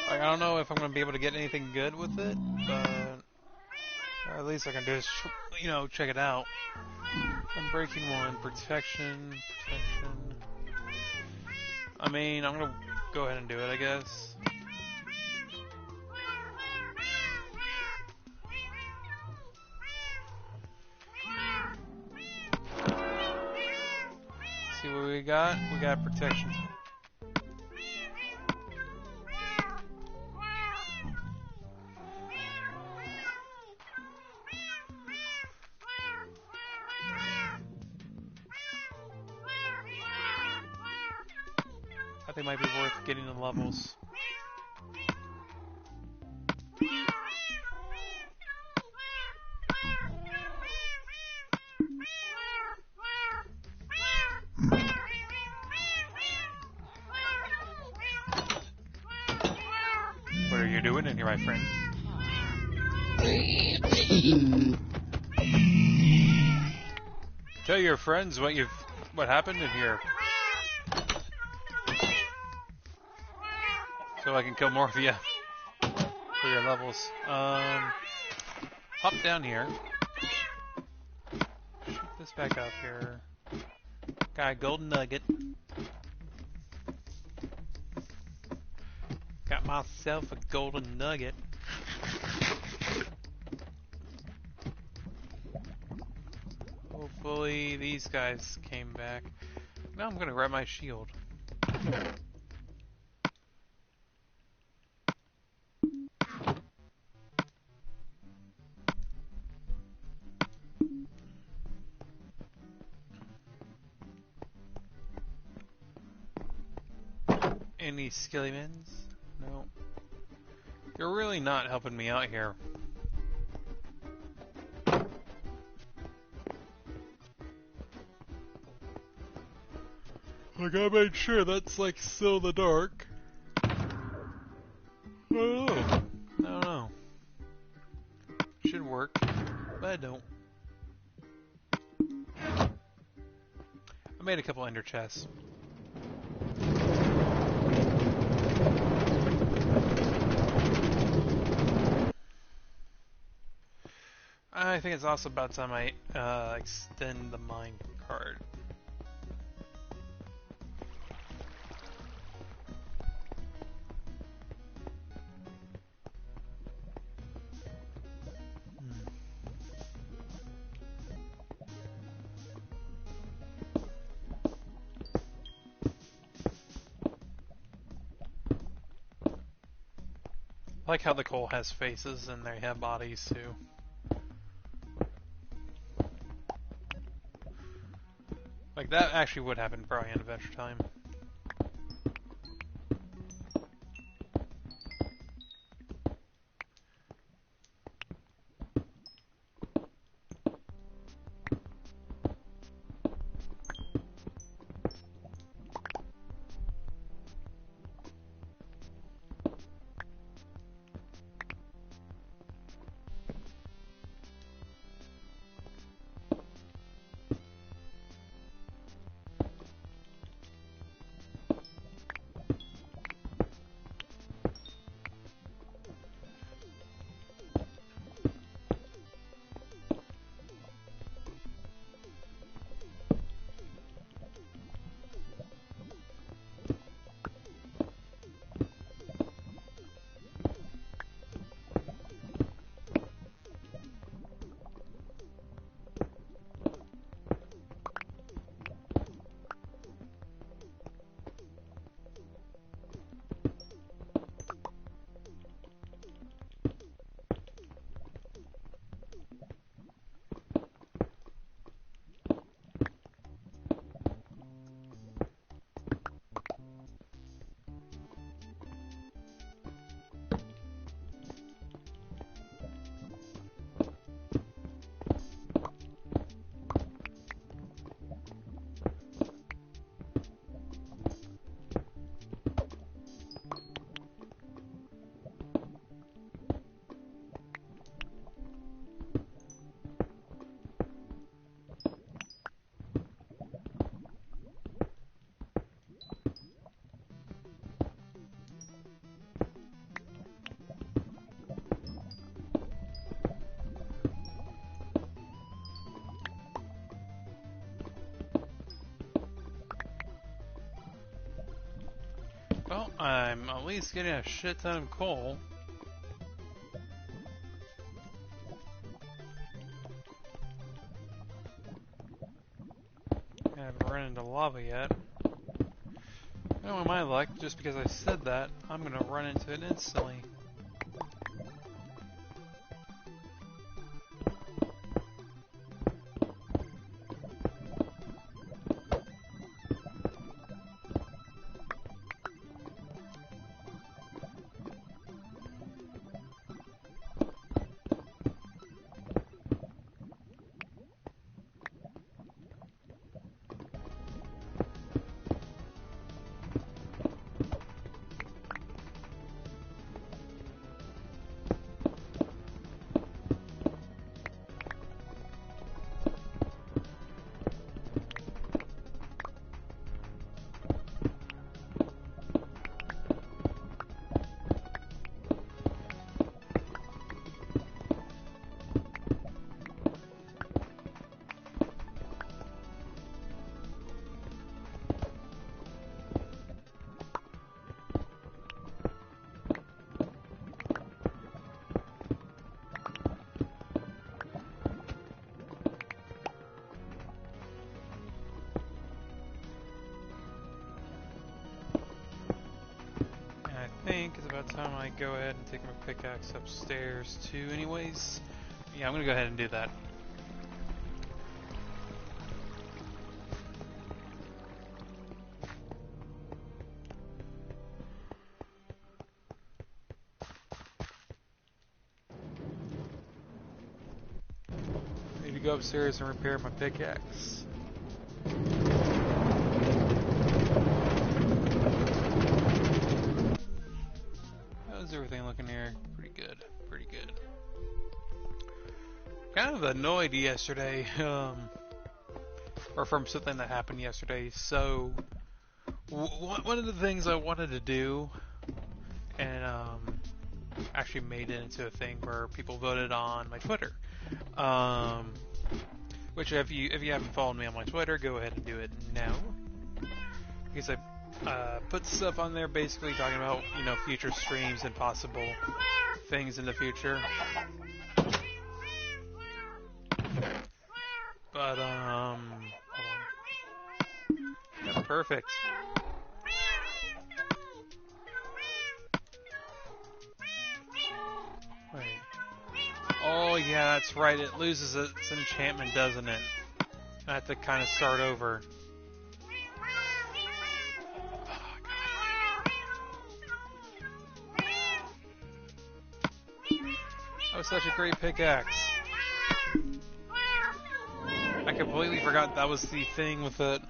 I don't know if I'm going to be able to get anything good with it, but or at least I can just, you know, check it out. Unbreaking 1, protection. I mean, I'm going to go ahead and do it, I guess. See what we got? We got protection. I think it might be worth getting the levels. What are you doing in here, my friend? Tell your friends what happened in here, so I can kill more of you for your levels. Hop down here. Shoot this back up here. Got a golden nugget. Got myself a golden nugget. Hopefully these guys came back. Now I'm gonna grab my shield. Any skillymans? No. You're really not helping me out here. Like, I made sure that's like still the dark. I don't know. Should work, but I don't. I made a couple ender chests. I think it's also about time I extend the mine card. I like how the coal has faces and they have bodies too. Like, that actually would happen probably in Adventure Time. Well, I'm at least getting a shit ton of coal. I haven't run into lava yet. No, with my luck, just because I said that, I'm gonna run into it instantly. I think it's about time I go ahead and take my pickaxe upstairs too anyways. Yeah, I'm gonna go ahead and do that. Need to go upstairs and repair my pickaxe. How's everything looking here? Pretty good, pretty good. Kind of annoyed yesterday, or from something that happened yesterday. So, one of the things I wanted to do, and actually made it into a thing where people voted on my Twitter. Which if you haven't followed me on my Twitter, go ahead and do it now. Because I put stuff on there basically talking about, you know, future streams and possible things in the future. But hold on. Yeah, perfect. Wait. Oh yeah, that's right. It loses its enchantment, doesn't it? I have to kind of start over. That was such a great pickaxe. I completely forgot that was the thing with it.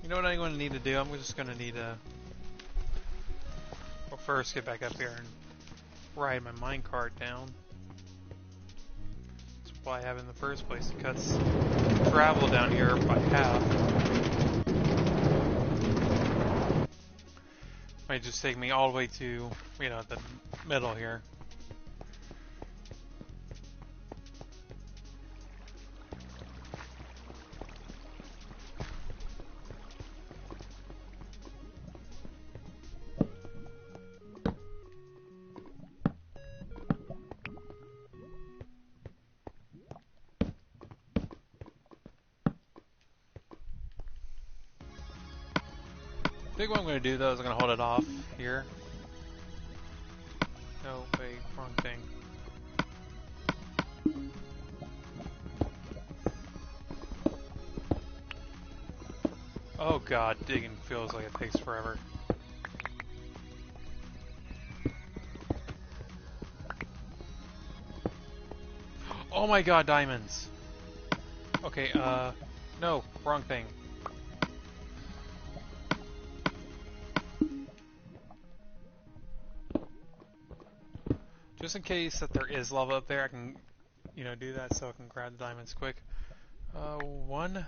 You know what I'm going to need to do? I'm just going to need to, well, first get back up here and ride my minecart down. That's why I have in the first place. It cuts travel down here by half. Might just take me all the way to, you know, the middle here. I think what I'm going to do though is I'm going to hold it off here. No, wait, wrong thing. Oh god, digging feels like it takes forever. Oh my god, diamonds! Okay, no, wrong thing. Just in case that there is lava up there, I can, you know, do that so I can grab the diamonds quick. One.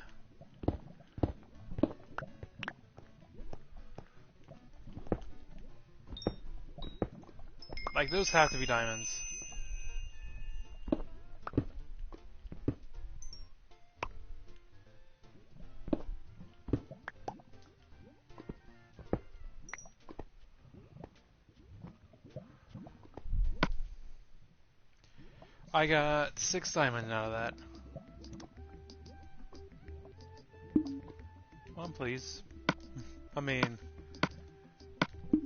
Like, those have to be diamonds. I got 6 diamonds out of that. Come on, please. I mean,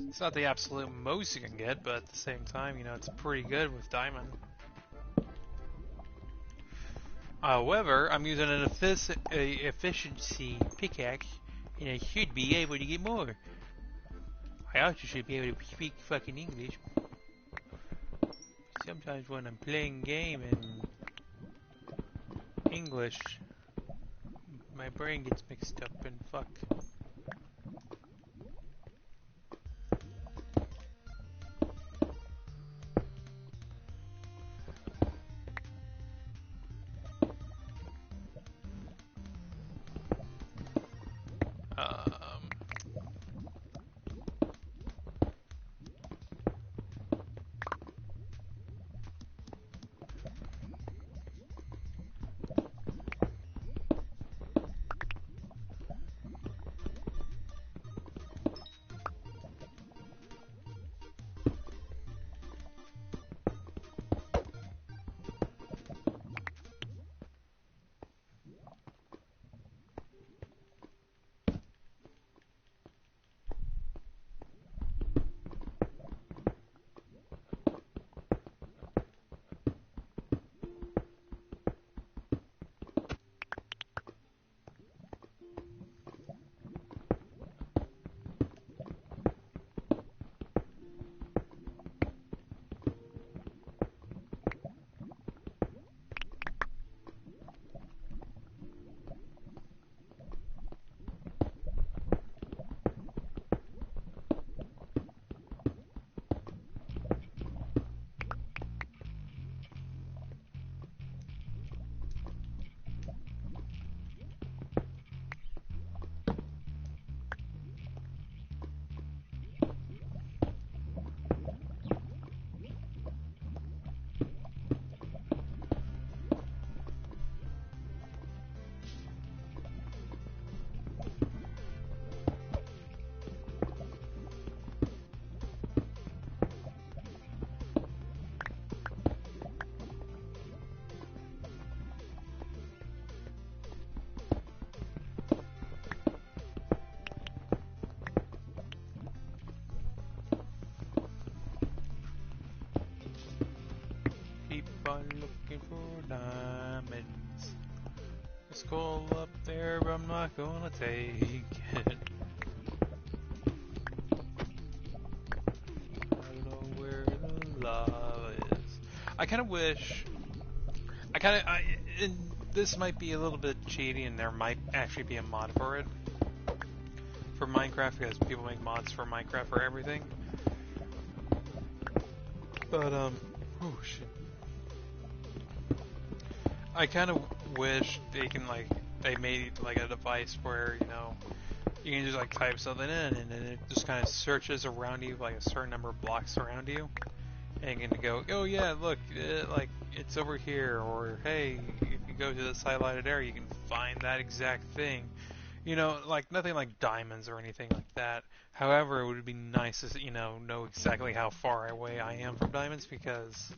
it's not the absolute most you can get, but at the same time, you know, it's pretty good with diamond. However, I'm using an efficiency pickaxe, and I should be able to get more. I also should be able to speak fucking English. Sometimes when I'm playing game in English, my brain gets mixed up and fuck. keep on looking for diamonds. It's cold up there, but I'm not gonna take it. I don't know where the lava is. I kind of wish. And this might be a little bit cheaty, and there might actually be a mod for it. For Minecraft, because people make mods for Minecraft for everything. But, oh shit. I kind of wish they can, like, they made, like, a device where, you know, you can just, like, type something in, and then it just kind of searches around you, like, a certain number of blocks around you. And you can go, oh yeah, look, like, it's over here, or, hey, if you go to this highlighted area, you can find that exact thing. You know, like, nothing like diamonds or anything like that. However, it would be nice to, you know exactly how far away I am from diamonds, because,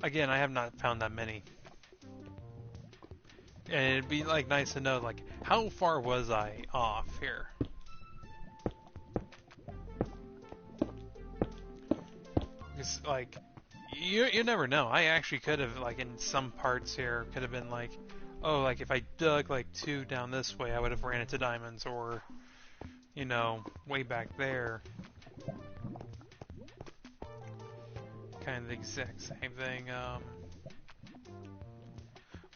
again, I have not found that many. And it'd be, like, nice to know, like, how far was I off here? Because, like, you never know. I actually could have, like, in some parts here, could have been like, oh, like, if I dug, like, 2 down this way, I would have ran into diamonds, or, you know, way back there. Kind of the exact same thing,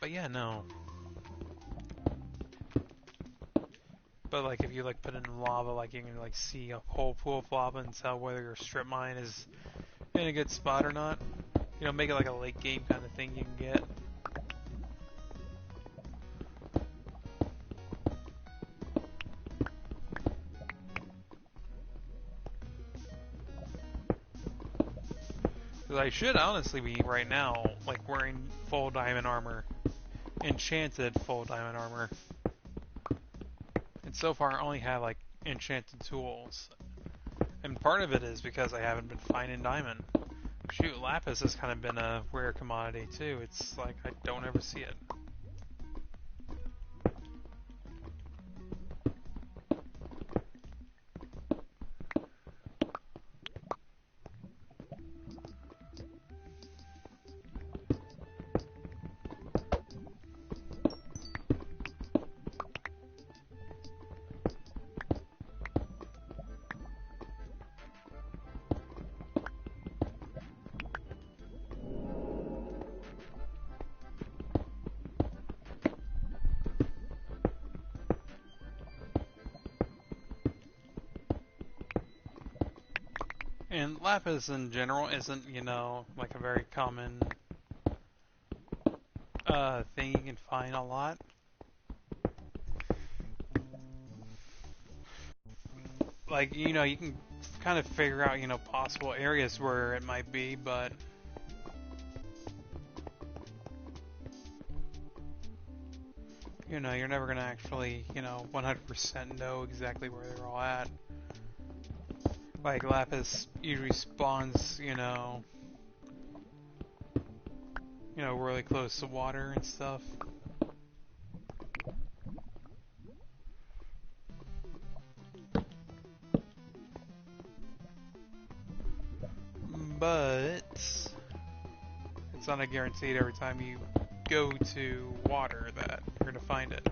but yeah, no. But, like, if you, like, put in lava, like, you can, like, see a whole pool of lava and tell whether your strip mine is in a good spot or not. You know, make it like a late game kind of thing you can get. Because I should honestly be, right now, like, wearing full diamond armor. Enchanted full diamond armor. And so far I only have, like, enchanted tools. And part of it is because I haven't been finding diamond. Shoot, lapis has kind of been a rare commodity too. It's like, I don't ever see it. And lapis in general isn't, you know, like a very common thing you can find a lot. Like, you know, you can kind of figure out, you know, possible areas where it might be, but you know, you're never gonna actually, you know, 100% know exactly where they're all at. Like, lapis usually spawns, you know, really close to water and stuff. But it's not a guaranteed every time you go to water that you're gonna find it.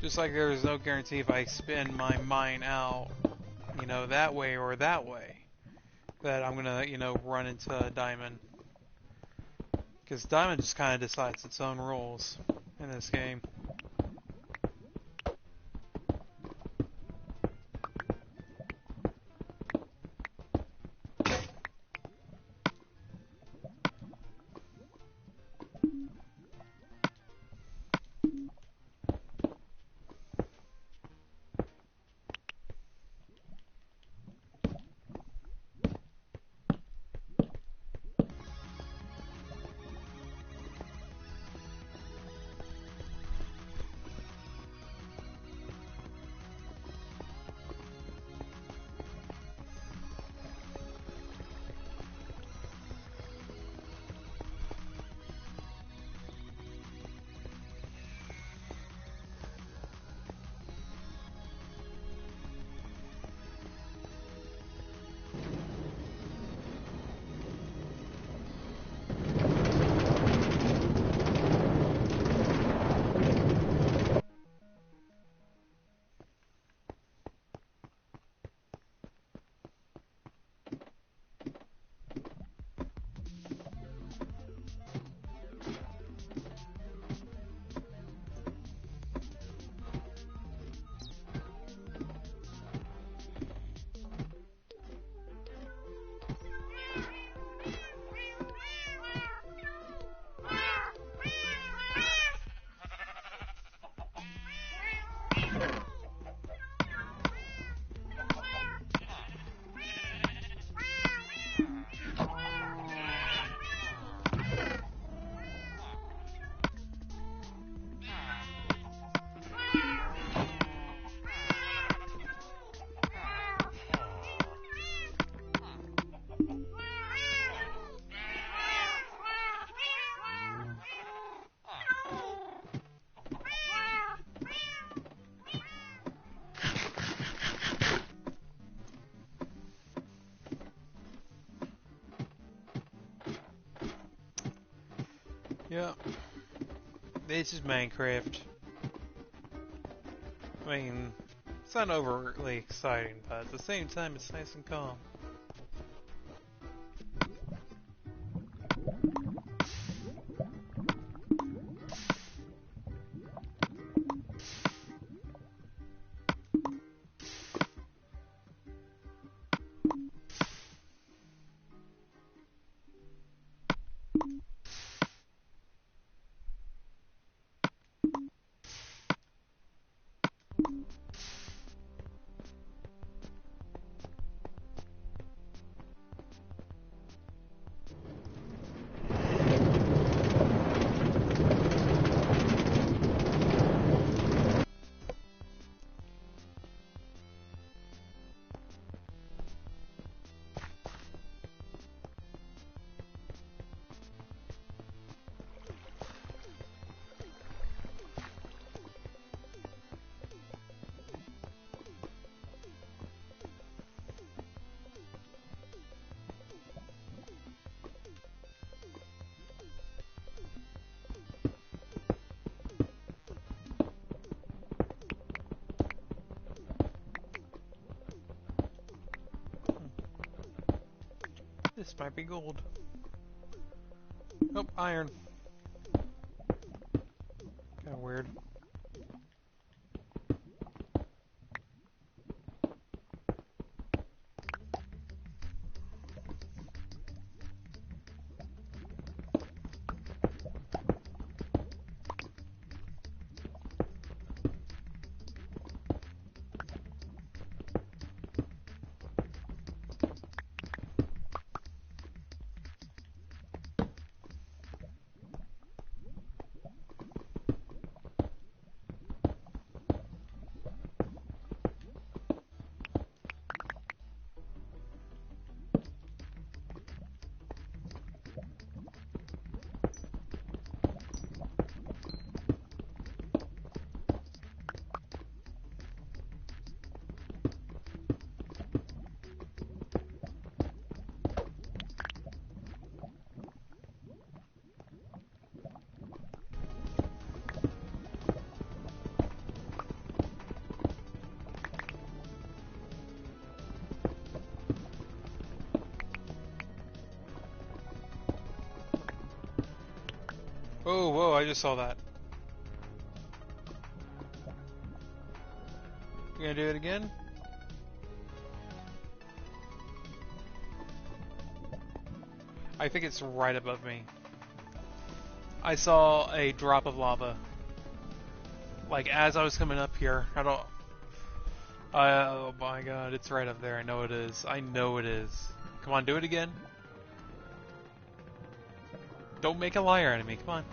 Just like there's no guarantee if I spin my mine out, you know, that way or that way, that I'm gonna, you know, run into a diamond. Because diamond just kind of decides its own rules in this game. Yeah. This is Minecraft. I mean, it's not overly exciting, but at the same time, it's nice and calm. This might be gold. Oh, iron. Kinda weird. Oh, whoa, I just saw that. You gonna do it again? I think it's right above me. I saw a drop of lava. Like, as I was coming up here. I don't... oh my god, it's right up there. I know it is. I know it is. Come on, do it again. Don't make a liar out of me, come on.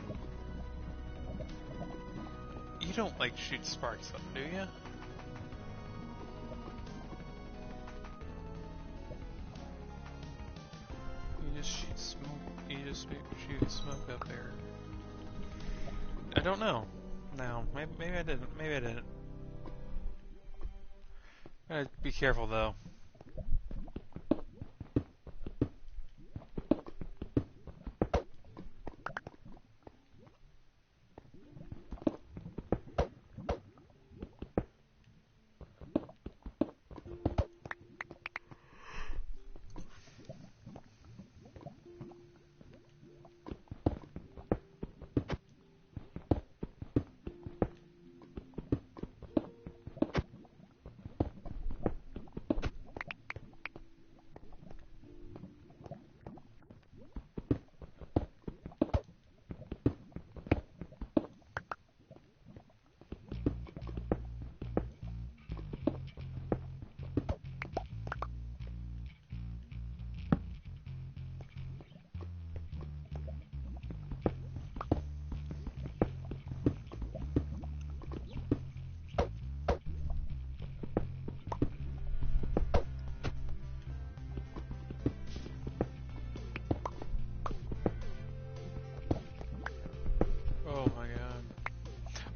You don't, like, shoot sparks up, do you? You just shoot smoke. You just shoot smoke up there. I don't know. No, maybe I didn't. Maybe I didn't. Be careful, though.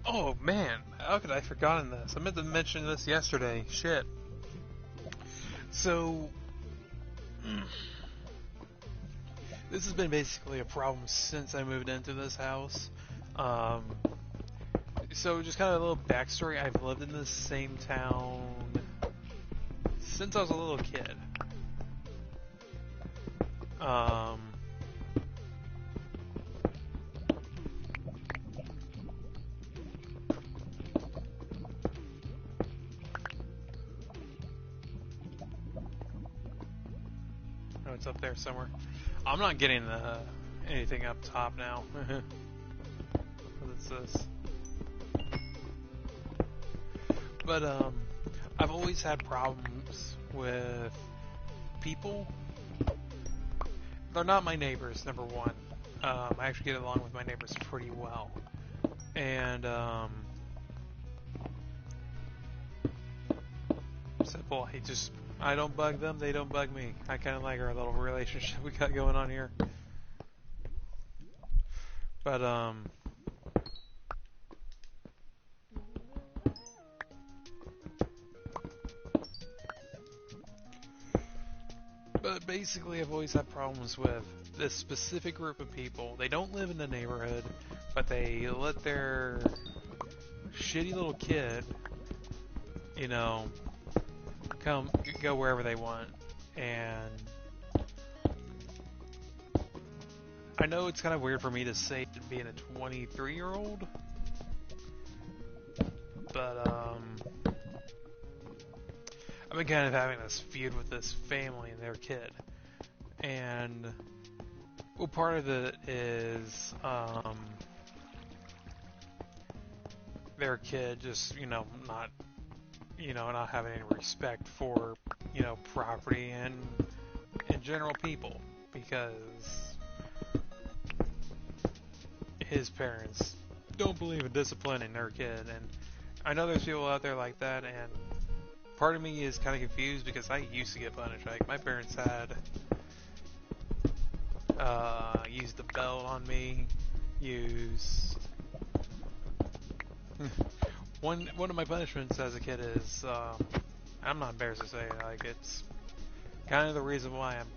Oh man, how could I have forgotten this? I meant to mention this yesterday. Shit. So, this has been basically a problem since I moved into this house. Um, so just kind of a little backstory. I've lived in this same town since I was a little kid. Um, oh, it's up there somewhere. I'm not getting anything up top now. What is this? But I've always had problems with people. They're not my neighbors, number one. I actually get along with my neighbors pretty well. And simple. I don't bug them, they don't bug me. I kind of like our little relationship we got going on here. But basically, I've always had problems with this specific group of people. They don't live in the neighborhood, but they let their shitty little kid, you know, go wherever they want. And I know it's kind of weird for me to say it being a 23-year-old, but I've been kind of having this feud with this family and their kid. And, well, part of it is, their kid just, not having any respect for, property and general people, because his parents don't believe in disciplining their kid. And I know there's people out there like that, and part of me is kind of confused because I used to get punished. Like, my parents had used the belt on me, used one of my punishments as a kid is I'm not embarrassed to say it, like, it's kind of the reason why I'm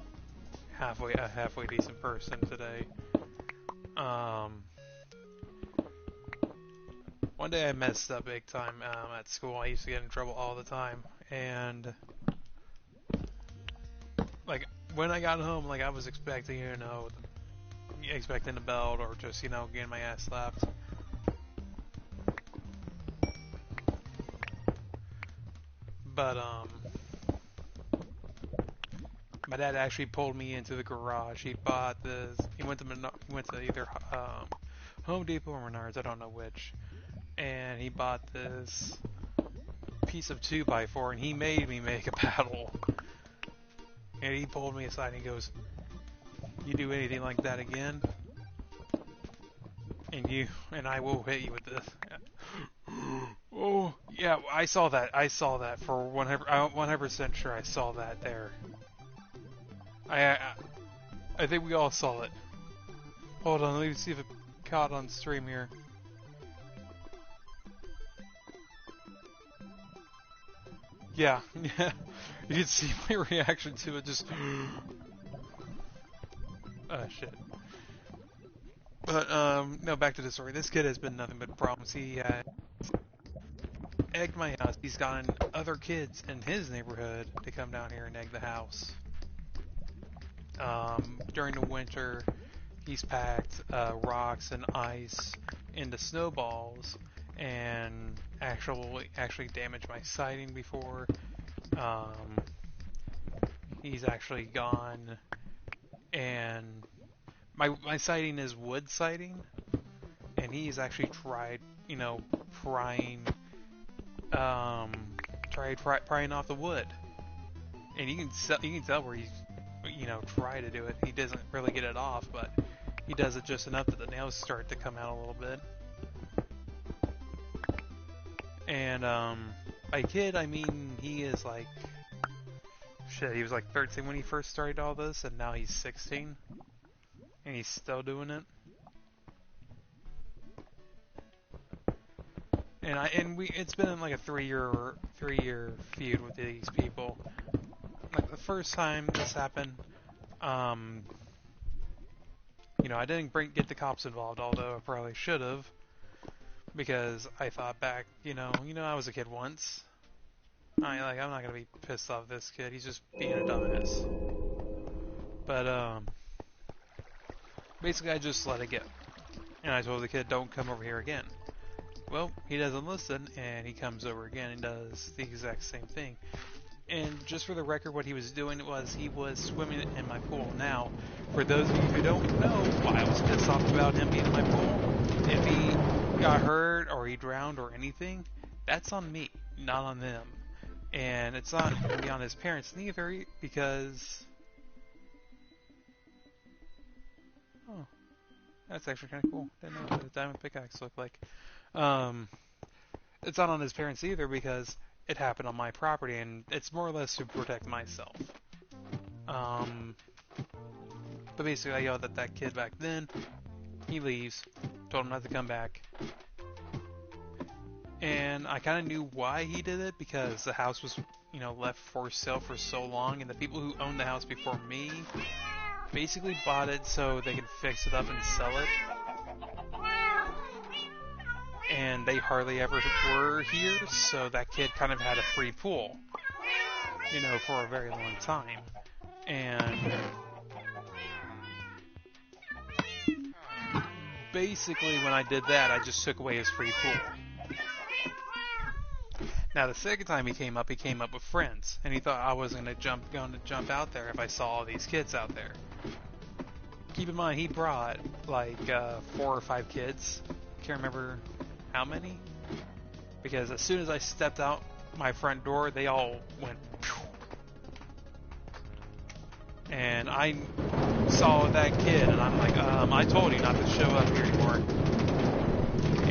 a halfway decent person today. One day I messed up big time at school. I used to get in trouble all the time, and like when I got home, like I was expecting, expecting a belt or just, getting my ass slapped. But my dad actually pulled me into the garage. He went to either Home Depot or Menards, I don't know which, and he bought this piece of 2x4, and he made me make a paddle. And he pulled me aside and he goes, "You do anything like that again, and I will hit you with this." Oh, yeah, I saw that for 100% sure I saw that there. I think we all saw it. Hold on, let me see if it caught on stream here. Yeah, yeah. You can see my reaction to it, just... Oh, shit. But, no, back to the story. This kid has been nothing but problems. He, egged my house. He's gotten other kids in his neighborhood to come down here and egg the house. During the winter, he's packed rocks and ice into snowballs and actually damaged my siding before. He's actually gone, and my siding is wood siding, and he's actually tried, prying off the wood, and you can tell where he's try to do it. He doesn't really get it off, but he does it just enough that the nails start to come out a little bit. And by kid, I mean he is like, shit, he was like 13 when he first started all this, and now he's 16, and he's still doing it. And it's been like a three year feud with these people. Like the first time this happened, I didn't get the cops involved, although I probably should have, because I thought back, I was a kid once. I'm not gonna be pissed off at this kid. He's just being a dumbass. But basically, I just let it go, and I told the kid, "Don't come over here again." Well, he doesn't listen, and he comes over again and does the exact same thing. And just for the record, what he was doing was he was swimming in my pool. Now, for those of you who don't know why I was pissed off about him being in my pool, if he got hurt or he drowned or anything, that's on me, not on them. And it's not going to be on his parents neither, because... Oh, that's actually kind of cool. Didn't know what a diamond pickaxe looked like. It's not on his parents either, because it happened on my property, and it's more or less to protect myself. But basically, I yelled at that kid back then. He leaves. Told him not to come back. And I kind of knew why he did it, because the house was, left for sale for so long, and the people who owned the house before me basically bought it so they could fix it up and sell it. And they hardly ever were here, so that kid kind of had a free pool, for a very long time. And basically when I did that, I just took away his free pool. Now the second time he came up with friends, and he thought I wasn't going to jump out there if I saw all these kids out there. Keep in mind, he brought like 4 or 5 kids. Can't remember how many, because as soon as I stepped out my front door, they all went pew. And I saw that kid, and I'm like, I told you not to show up here anymore.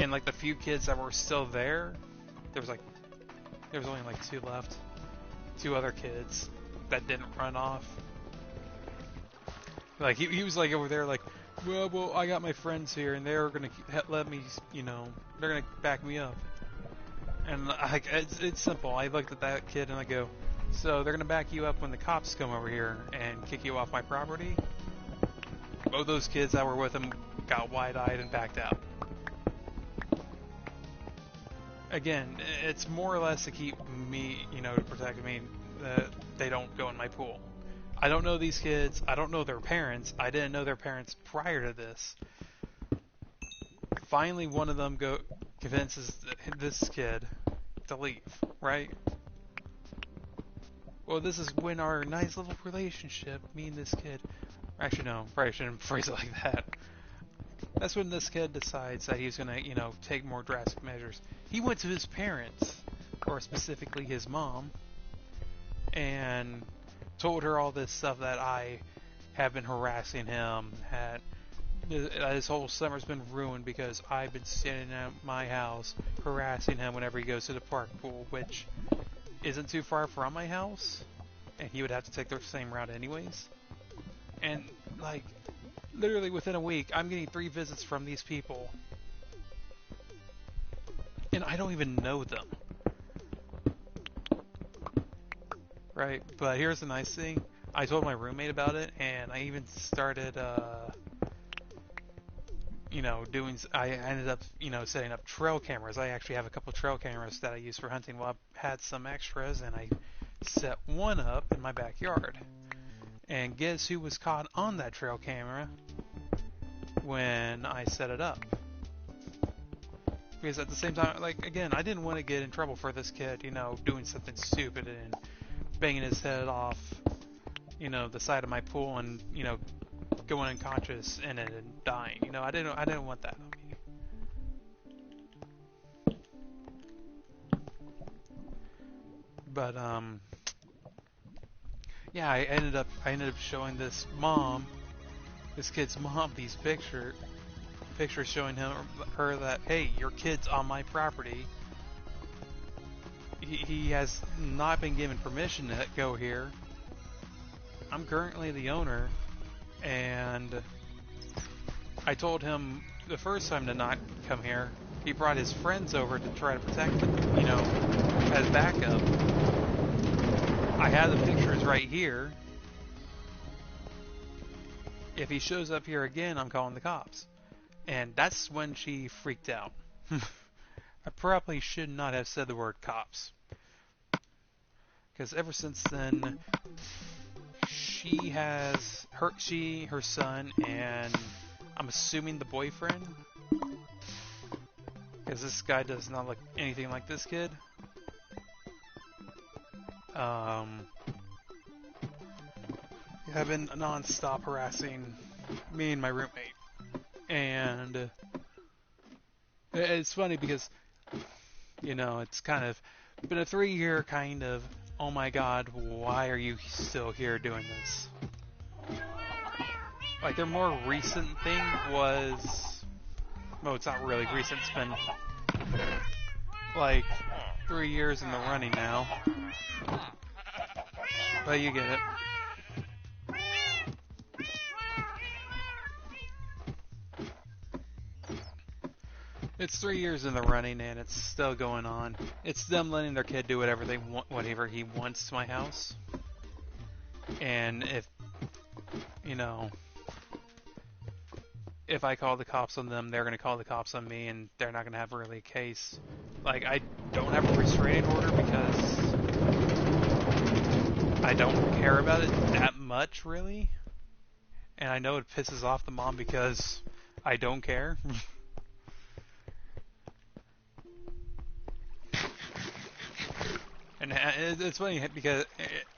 And like the few kids that were still there, there was only like 2 left, 2 other kids that didn't run off. Like he was like over there like, well, I got my friends here, and they're gonna let me, they're gonna back me up. And it's simple. I looked at that kid and I go, so they're gonna back you up when the cops come over here and kick you off my property? Both those kids that were with him got wide-eyed and backed out. Again, it's more or less to keep me, to protect me, that they don't go in my pool. I don't know these kids. I don't know their parents. I didn't know their parents prior to this. Finally, one of them convinces this kid to leave, right? Well, this is when our nice little relationship, me and this kid... Actually, no, probably shouldn't phrase it like that. That's when this kid decides that he's going to, take more drastic measures. He went to his parents, or specifically his mom, and told her all this stuff that I have been harassing him, his whole summer's been ruined because I've been standing at my house harassing him whenever he goes to the park pool, which isn't too far from my house, and he would have to take the same route anyways. And, like, literally within a week, I'm getting 3 visits from these people, and I don't even know them. Right, but here's the nice thing. I told my roommate about it, and I even started, I ended up, setting up trail cameras. I actually have a couple trail cameras that I use for hunting. Well, I had some extras, and I set one up in my backyard. And guess who was caught on that trail camera when I set it up? Because at the same time, like, again, I didn't want to get in trouble for this kid, doing something stupid and banging his head off, the side of my pool and, going unconscious in it and dying. I didn't want that on me. But, yeah, I ended up showing this kid's mom, these pictures showing her that, hey, your kid's on my property. He has not been given permission to go here. I'm currently the owner, and I told him the first time to not come here. He brought his friends over to try to protect him, as backup. I have the pictures right here. if he shows up here again, I'm calling the cops. And that's when she freaked out. I probably should not have said the word cops. Because ever since then, she has her son, and I'm assuming the boyfriend, because this guy does not look anything like this kid. Have been non-stop harassing me and my roommate, and it's funny because, you know, it's kind of been a 3-year kind of, oh my god, why are you still here doing this? Like, their more recent thing was, well, it's not really recent, it's been like 3 years in the running now, but you get it. It's 3 years in the running, and it's still going on. It's them letting their kid do whatever they want, whatever he wants to my house. And if, you know, if I call the cops on them, they're going to call the cops on me, and they're not going to have really a case. Like, I don't have a restraining order because I don't care about it that much, really. And I know it pisses off the mom because I don't care. And it's funny because,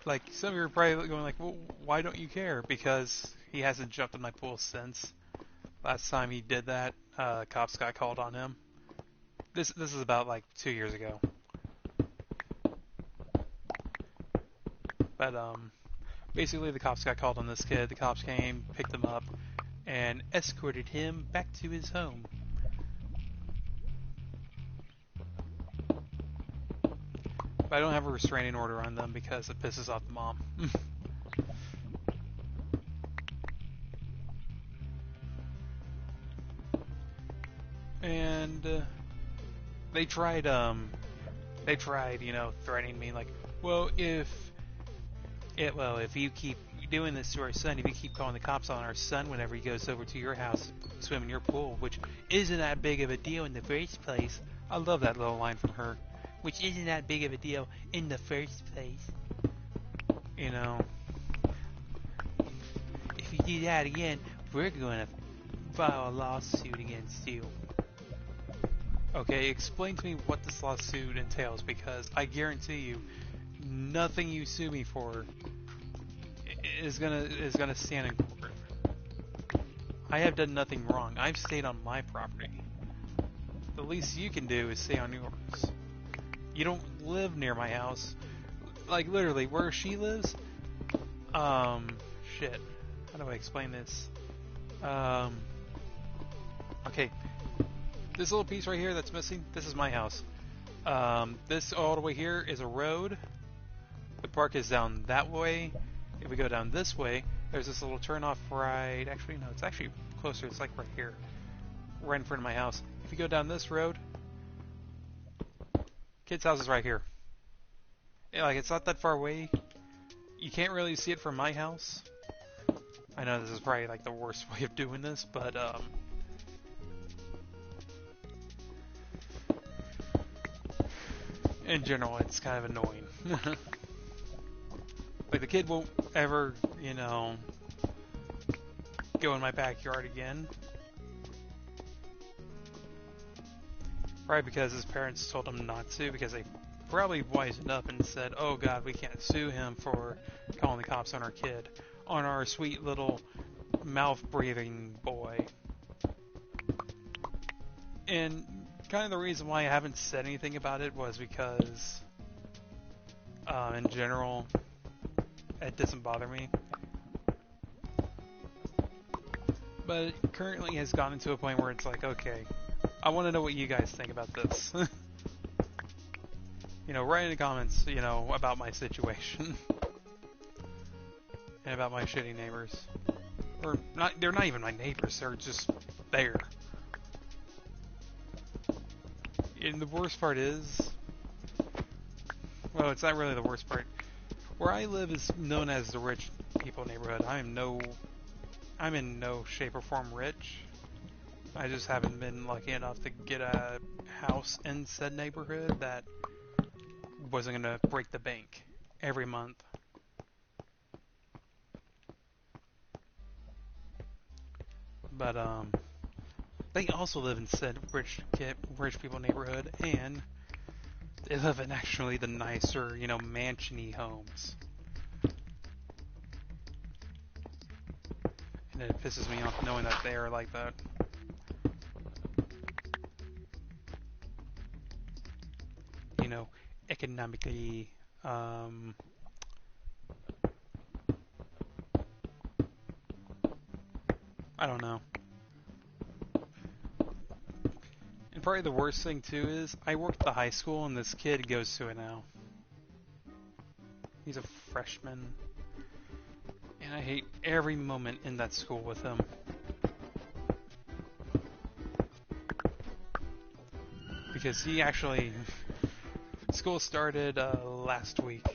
like, some of you are probably going like, well, why don't you care? Because he hasn't jumped in my pool since. Last time he did that, cops got called on him. This is about, like, 2 years ago. But, basically the cops got called on this kid. The cops came, picked him up, and escorted him back to his home. But I don't have a restraining order on them because it pisses off the mom. And they tried, you know, threatening me like, well, if you keep doing this to our son, if you keep calling the cops on our son whenever he goes over to your house, swim in your pool, which isn't that big of a deal in the first place. I love that little line from her. Which isn't that big of a deal in the first place. You know, if you do that again, we're going to file a lawsuit against you. Okay, explain to me what this lawsuit entails, because I guarantee you, nothing you sue me for is gonna stand in court. I have done nothing wrong. I've stayed on my property. The least you can do is stay on yours. You don't live near my house. Like, literally, where she lives, shit. How do I explain this? Okay. This little piece right here that's missing, this is my house. This all the way here is a road. The park is down that way. If we go down this way, there's this little turnoff right... Actually, no, it's actually closer. It's like right here. Right in front of my house. If you go down this road... Kid's house is right here. Yeah, like, it's not that far away. You can't really see it from my house. I know this is probably like the worst way of doing this, but in general, it's kind of annoying. Like, the kid won't ever, you know, go in my backyard again. Probably because his parents told him not to, because they probably wisened up and said, oh god, we can't sue him for calling the cops on our kid, on our sweet little mouth-breathing boy. And kind of the reason why I haven't said anything about it was because, in general, it doesn't bother me. But it currently has gotten to a point where it's like, okay, I want to know what you guys think about this. You know, write in the comments, you know, about my situation. And about my shitty neighbors. Or, they're not even my neighbors, they're just there. And the worst part is... Well, it's not really the worst part. Where I live is known as the rich people neighborhood. I I'm in no shape or form rich. I just haven't been lucky enough to get a house in said neighborhood that wasn't gonna break the bank every month. But they also live in said rich people neighborhood, and they live in actually the nicer, mansion-y homes. And it pisses me off knowing that they are like that. Economically, I don't know. And probably the worst thing too is I work at the high school and this kid goes to it now. He's a freshman. And I hate every moment in that school with him. Because he actually... School started last week.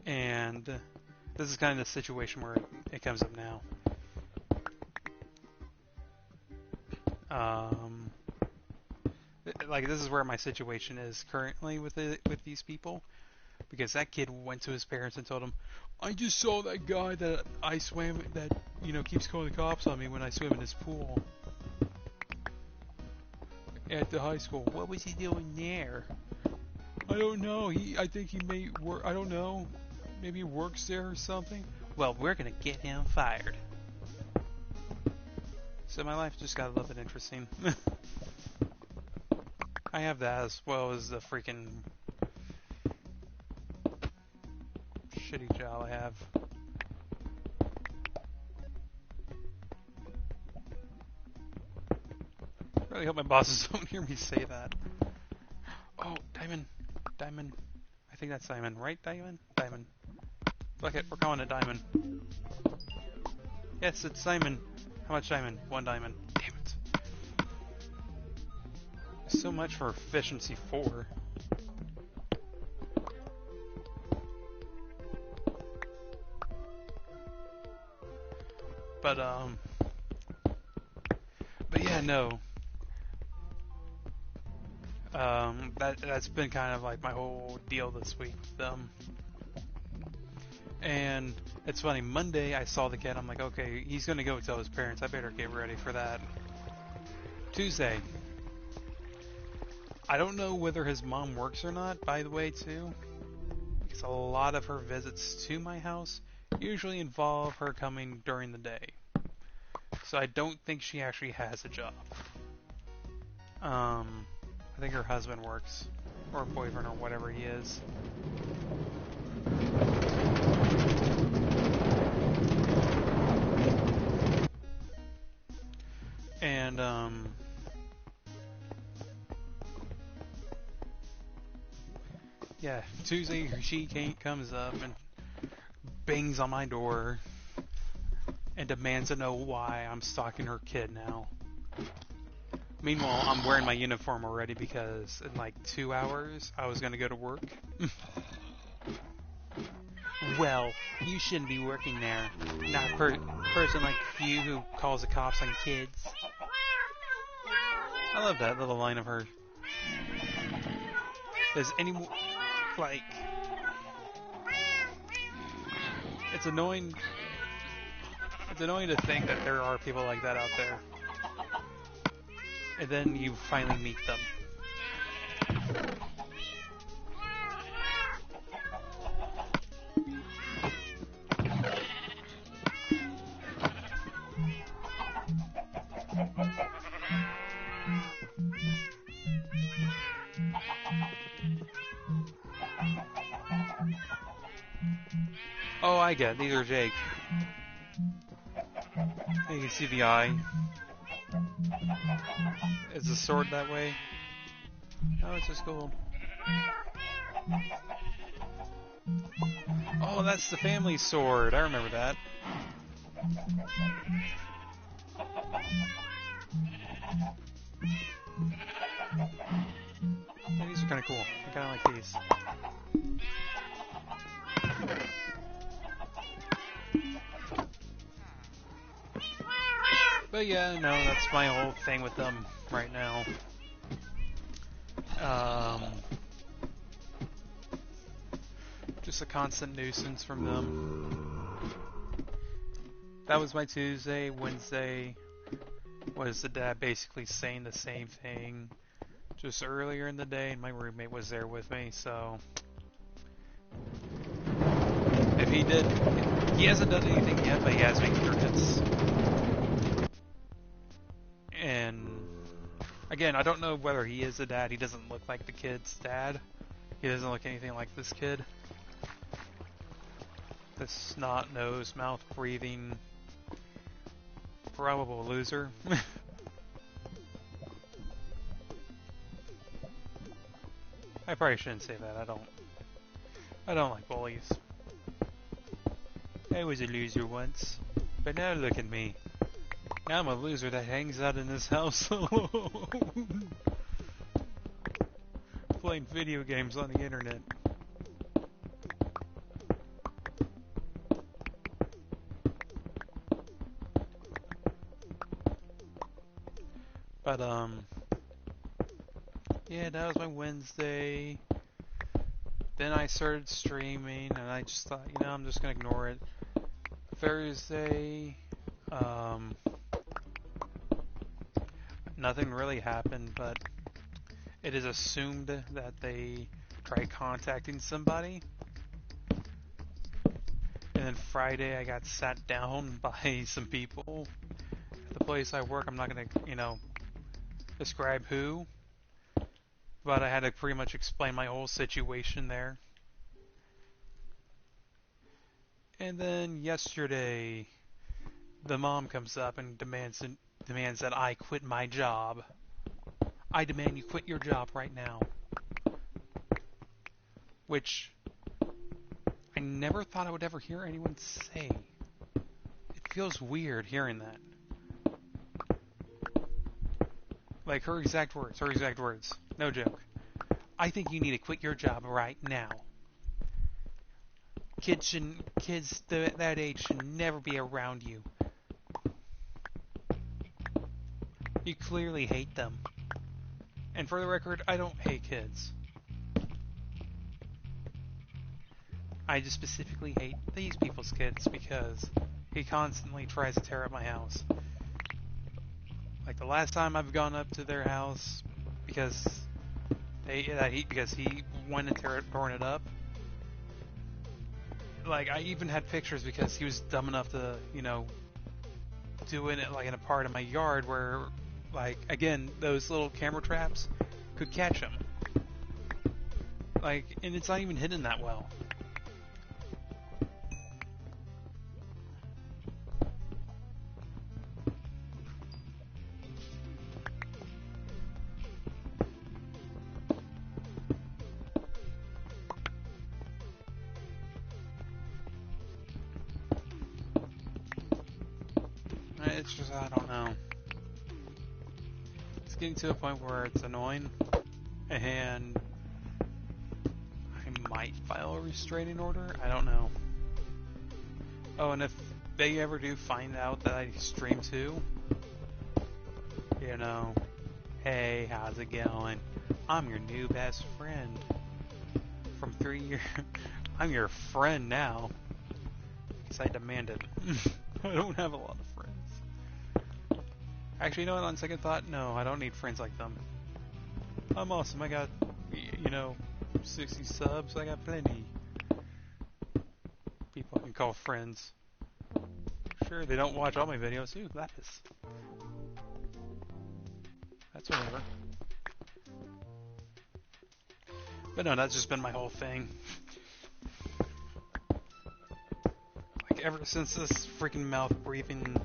And this is kind of the situation where it comes up now. Like, this is where my situation is currently with these people. Because that kid went to his parents and told them, I just saw that guy that I swam, that, keeps calling the cops on me when I swim in his pool. At the high school. What was he doing there? I don't know. I think he may work. I don't know. Maybe he works there or something. Well, we're gonna get him fired. So my life just got a little bit interesting. I have that as well as the freaking shitty job I have. I really hope my bosses don't hear me say that. Oh, Diamond. Diamond. I think that's Diamond, right, Diamond? Diamond. Look it, we're calling it Diamond. Yes, it's Diamond. How much diamond? 1 diamond. Damn it. So much for efficiency 4. But yeah, no. That's been kind of like my whole deal this week with them. And it's funny, Monday I saw the kid, I'm like, okay, he's gonna go tell his parents, I better get ready for that. Tuesday. I don't know whether his mom works or not, by the way, too. Because a lot of her visits to my house usually involve her coming during the day. So I don't think she actually has a job. I think her husband works. Or boyfriend, or whatever he is. And, yeah, Tuesday she comes up and bangs on my door and demands to know why I'm stalking her kid now. Meanwhile, I'm wearing my uniform already because in like 2 hours I was gonna go to work. Well, you shouldn't be working there. Not a person like you who calls the cops on kids. I love that little line of her. Does anyone, like, it's annoying to think that there are people like that out there. And then you finally meet them. Oh, I get it. These are Jake. You can see the eye. Is the sword that way? Oh, it's just cool. Oh, that's the family sword. I remember that. Yeah, these are kind of cool. I kind of like these. But yeah, no, that's my whole thing with them right now. Just a constant nuisance from them. That was my Tuesday. Wednesday was the dad basically saying the same thing just earlier in the day, and my roommate was there with me, so if he hasn't done anything yet, but he has made curious. And again, I don't know whether he is a dad. He doesn't look like the kid's dad. He doesn't look anything like this kid. This snot-nosed, mouth-breathing, probable loser. I probably shouldn't say that. I don't like bullies. I was a loser once, but now look at me. Now I'm a loser that hangs out in this house alone, playing video games on the internet. But yeah, that was my Wednesday. Then I started streaming, and I just thought, you know, I'm just gonna ignore it. Thursday, nothing really happened, but it is assumed that they tried contacting somebody. And then Friday, I got sat down by some people at the place I work. I'm not gonna, you know, describe who, but I had to pretty much explain my whole situation there. And then yesterday, the mom comes up and demands that I quit my job. I demand you quit your job right now. Which I never thought I would ever hear anyone say. It feels weird hearing that. Like her exact words. No joke. I think you need to quit your job right now. Kids that age should never be around you. You clearly hate them. And for the record, I don't hate kids. I just specifically hate these people's kids because he constantly tries to tear up my house. Like the last time I've gone up to their house because he went and torn it up. Like I even had pictures because he was dumb enough to, you know, do it like in a part of my yard where, like, again, those little camera traps could catch him. Like, and it's not even hidden that well. It's just, I don't know. It's getting to a point where it's annoying, and I might file a restraining order. I don't know. Oh, and if they ever do find out that I stream too, you know, hey, how's it going? I'm your new best friend from 3 years. I'm your friend now. Because I demand it. I don't have a lot of friends. Actually, you know what, on second thought, no, I don't need friends like them. I'm awesome, I got, you know, 60 subs, I got plenty. People I can call friends. Sure, they don't watch all my videos. Ooh, that is. That's whatever. But no, that's just been my whole thing. Like, ever since this freaking mouth breathing.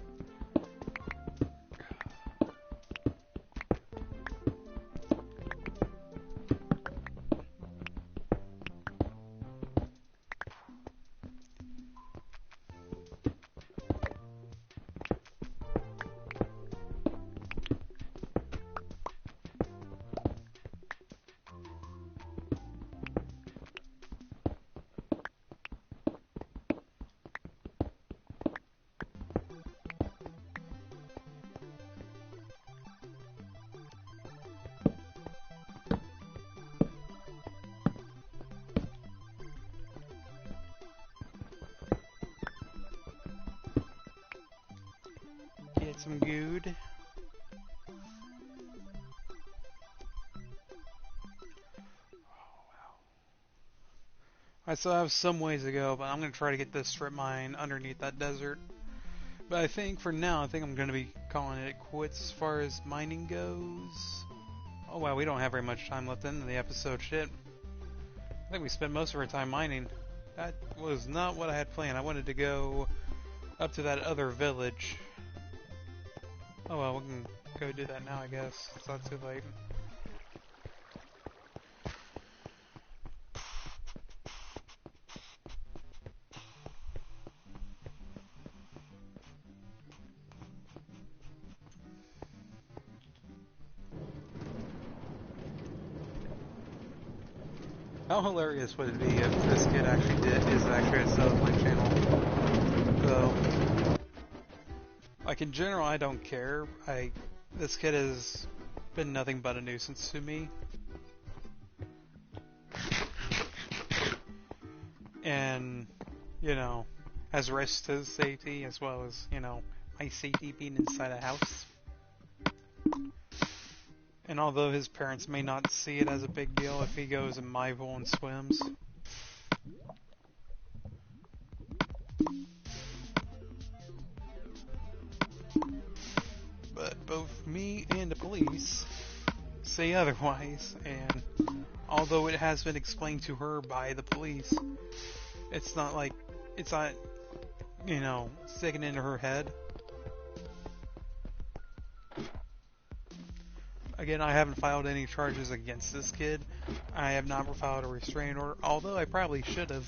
get some good. I still have some ways to go, but I'm going to try to get this strip mine underneath that desert. But I think for now, I think I'm going to be calling it quits as far as mining goes. Oh wow, we don't have very much time left in the episode. Shit. I think we spent most of our time mining. That was not what I had planned. I wanted to go up to that other village. Oh well, we can go do that now, I guess. It's not too late. How hilarious would it be if this kid is actually a sub my channel? So, like in general, I don't care. This kid has been nothing but a nuisance to me, and you know, has risked his safety as well as my safety being inside a house. And although his parents may not see it as a big deal if he goes in my pool and swims, but both me and the police say otherwise, and although it has been explained to her by the police, it's not sticking into her head. Again, I haven't filed any charges against this kid. I have not filed a restraining order, although I probably should have.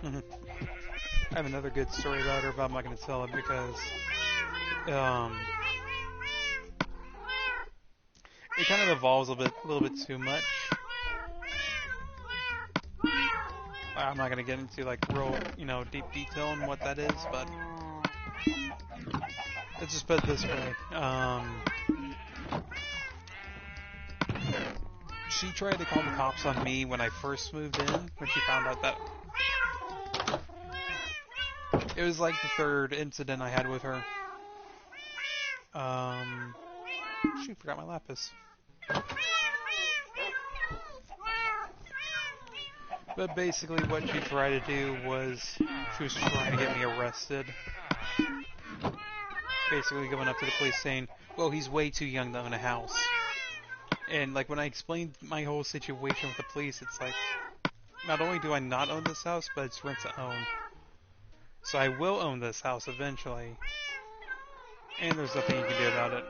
I have another good story about her, but I'm not going to tell it because it kind of evolves a little bit too much. I'm not going to get into like real, deep detail on what that is, but let's just put it this way. She tried to call the cops on me when I first moved in, when she found out that it was like the third incident I had with her. Shoot, forgot my lapis. But basically what she tried to do was, she was trying to get me arrested. Basically going up to the police saying, well, he's way too young to own a house. And like when I explained my whole situation with the police, it's like, not only do I not own this house, but it's rent to own. So I will own this house eventually. And there's nothing you can do about it.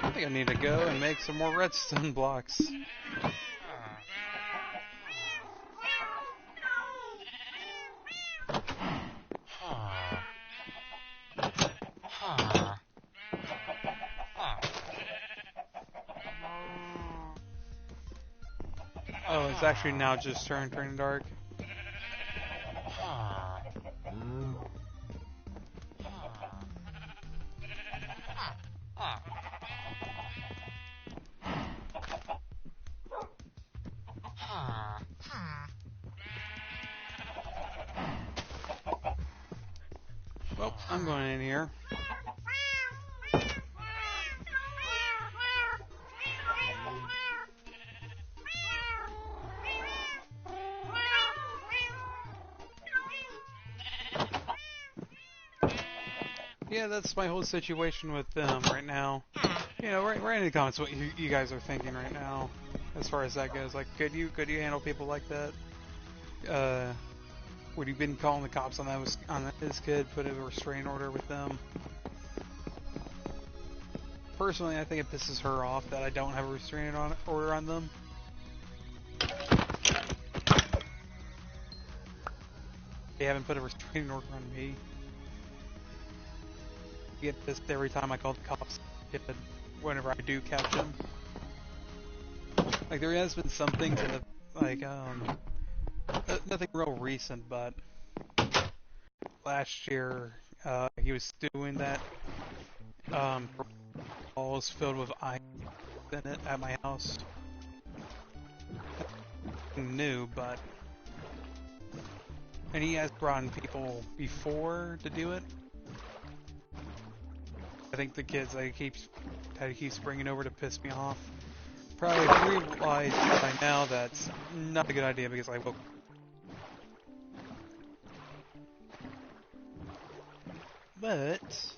I think I need to go and make some more redstone blocks. Oh, it's actually now just turning dark. Well, I'm going in here. Yeah, that's my whole situation with them right now. Write in the comments what you guys are thinking right now, as far as that goes. Like, could you handle people like that? Would you been calling the cops on this kid, put a restraining order with them? Personally, I think it pisses her off that I don't have a restraining order on them. They haven't put a restraining order on me. get pissed every time I call the cops whenever I do catch him. Like, there has been some things that have, like, nothing real recent, but last year, he was doing that, balls filled with ice in it at my house. Nothing new, but, and he has brought in people before to do it. I think the kids that he keeps bringing over to piss me off probably realize by now that's not a good idea because I will. But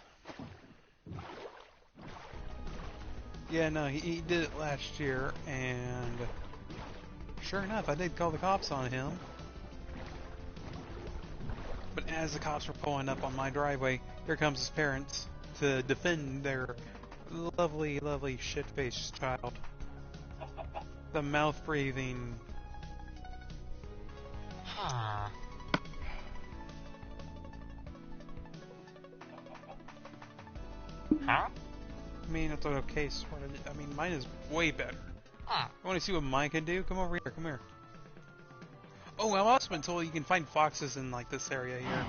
yeah, no, he did it last year, and sure enough, I did call the cops on him. But as the cops were pulling up on my driveway, here comes his parents to defend their lovely, lovely shit-faced child. The mouth-breathing. Huh. Huh? I mean, it's an okay sort of. I mean, mine is way better. Huh. You want to see what mine can do? Come over here. Come here. Oh, I've also been told you can find foxes in like this area here.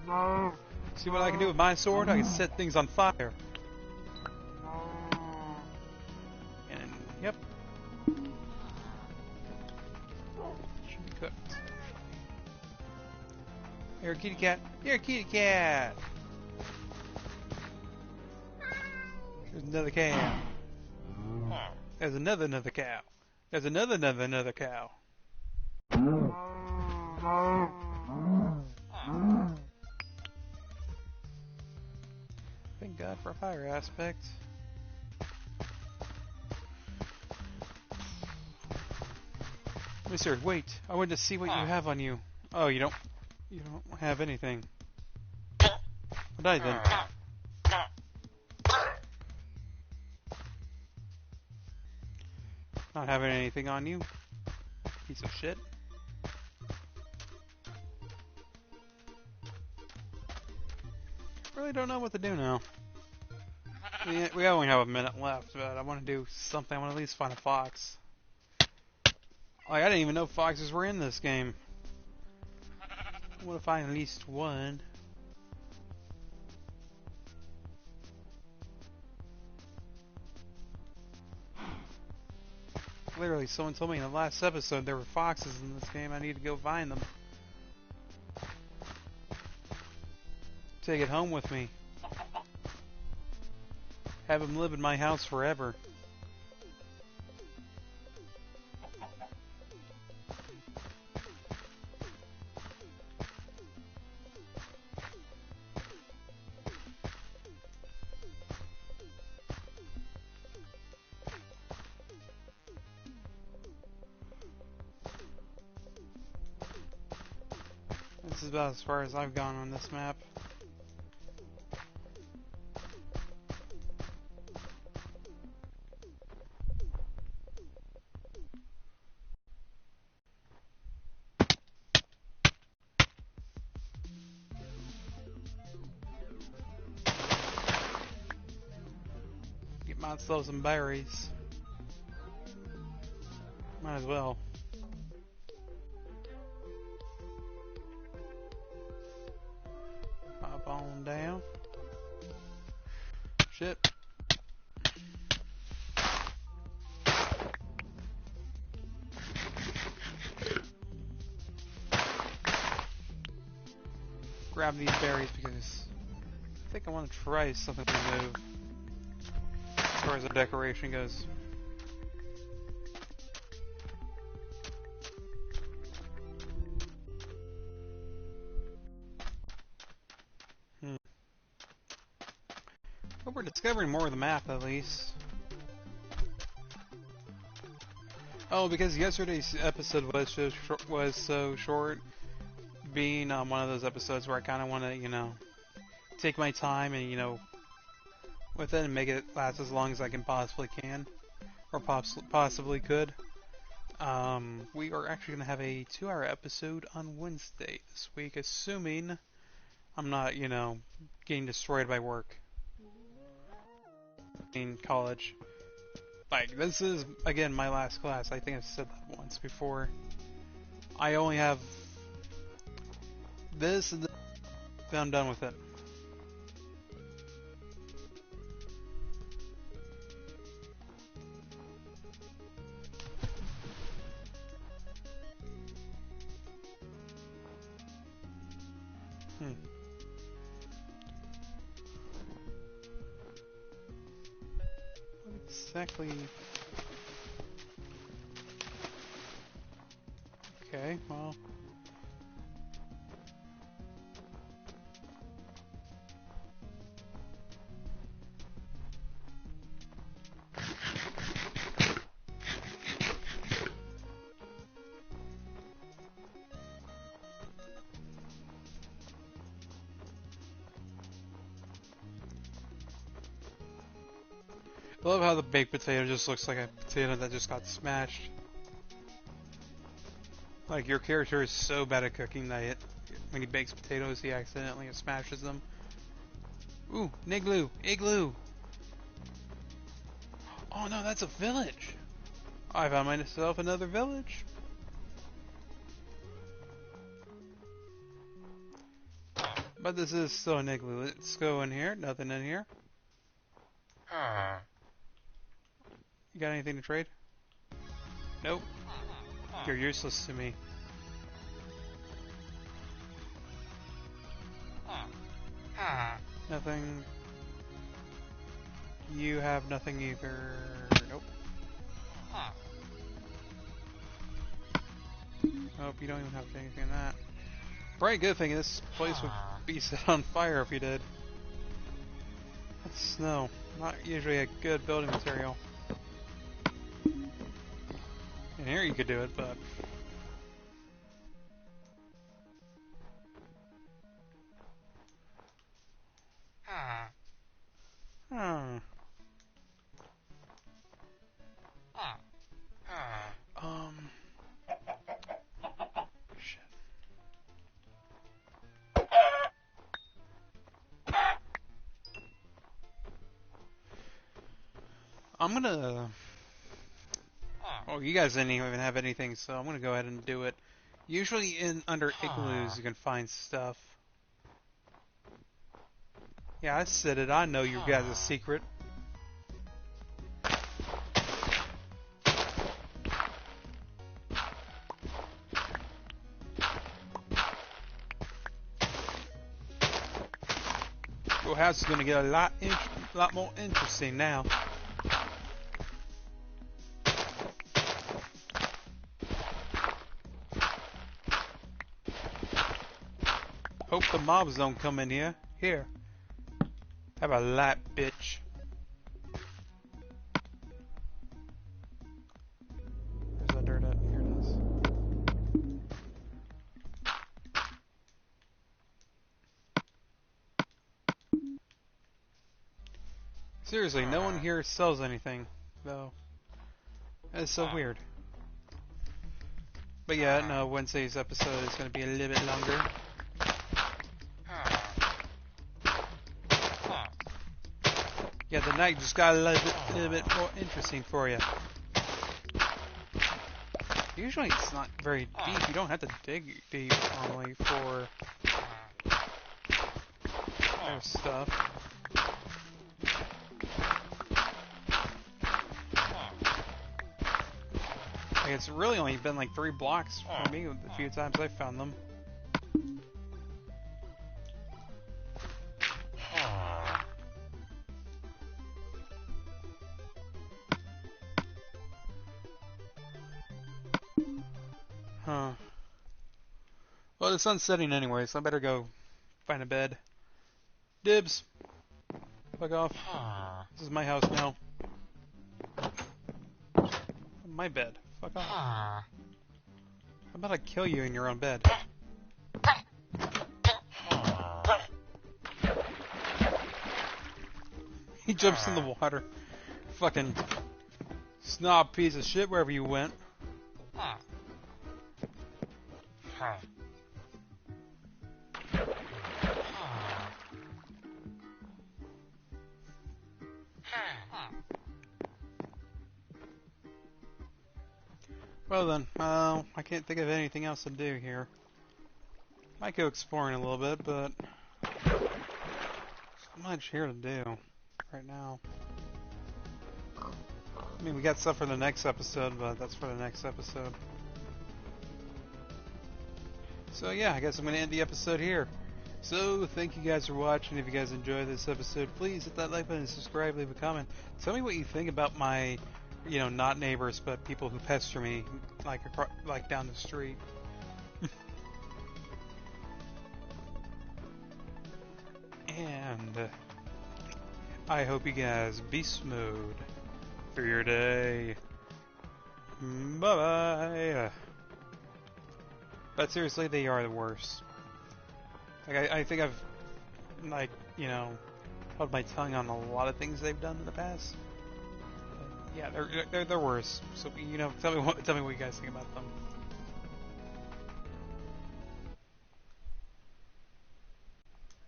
No. See what I can do with my sword? I can set things on fire. And yep, should be cooked. Here, kitty cat. Here, kitty cat. There's another cow. There's another cow. There's another cow. Thank God for a fire aspect. Mister, wait. I wanted to see what you have on you. Oh, you don't have anything. Well, die then. Not having anything on you. Piece of shit. Really don't know what to do now. We only have a minute left, but I want to do something. I want to at least find a fox. Like, I didn't even know foxes were in this game. I want to find at least one. Literally, someone told me in the last episode there were foxes in this game. I need to go find them. Take it home with me. Have them live in my house forever. This is about as far as I've gone on this map. Get myself some berries. Might as well. Hop on down. Shit. Grab these berries because I think I want to try something new as far as the decoration goes. But we're discovering more of the map at least. Oh, because yesterday's episode was so short, being one of those episodes where I kind of want to, you know, take my time and, you know, with it and make it last as long as I can possibly can, or possibly could. We are actually going to have a 2-hour episode on Wednesday this week, assuming I'm not, you know, getting destroyed by work in college. Like, this is, again, my last class. I think I've said that once before. I only have this, and then I'm done with it. What exactly? Okay, well. I love how the baked potato just looks like a potato that just got smashed. Like, your character is so bad at cooking that when he bakes potatoes, he accidentally smashes them. Ooh, Nigloo! Igloo! Oh no, that's a village! I found myself another village. But this is still an igloo. Let's go in here. Nothing in here. You got anything to trade? Nope. You're useless to me. Nothing. You have nothing either. Nope. Nope, you don't even have anything in that. Probably a good thing this place would be set on fire if you did. That's snow. Not usually a good building material. In here you could do it, but... Hmm. Shit. I'm gonna... Oh, you guys didn't even have anything, so I'm gonna go ahead and do it. Usually under igloos you can find stuff. Yeah, I said it. I know you guys' a secret. Your house is gonna get a lot more interesting now. Hope the mobs don't come in here. Here. Have a light, bitch. Where's that dirt at? Here it is. Seriously, no one here sells anything, though. That's so weird. But yeah, no, Wednesday's episode is going to be a little bit longer. Yeah, the night just got a little bit more interesting for you. Usually it's not very deep. You don't have to dig deep normally for their stuff. Like, it's really only been like 3 blocks for me the few times I found them. Huh. Well, the sun's setting anyway, so I better go find a bed. Dibs. Fuck off. This is my house now. My bed. Fuck off. I'm about to kill you in your own bed. He jumps in the water. Fucking snob piece of shit wherever you went. Well then, I can't think of anything else to do here. Might go exploring a little bit, but not much here to do right now. I mean, we got stuff for the next episode, but that's for the next episode. So yeah, I guess I'm going to end the episode here. So, thank you guys for watching. If you guys enjoyed this episode, please hit that like button, subscribe, leave a comment. Tell me what you think about my, not neighbors, but people who pester me, like down the street. And I hope you guys be smooth for your day. Bye-bye. But seriously, they are the worst. I think I've, held my tongue on a lot of things they've done in the past. But yeah, they're worse. So tell me what you guys think about them.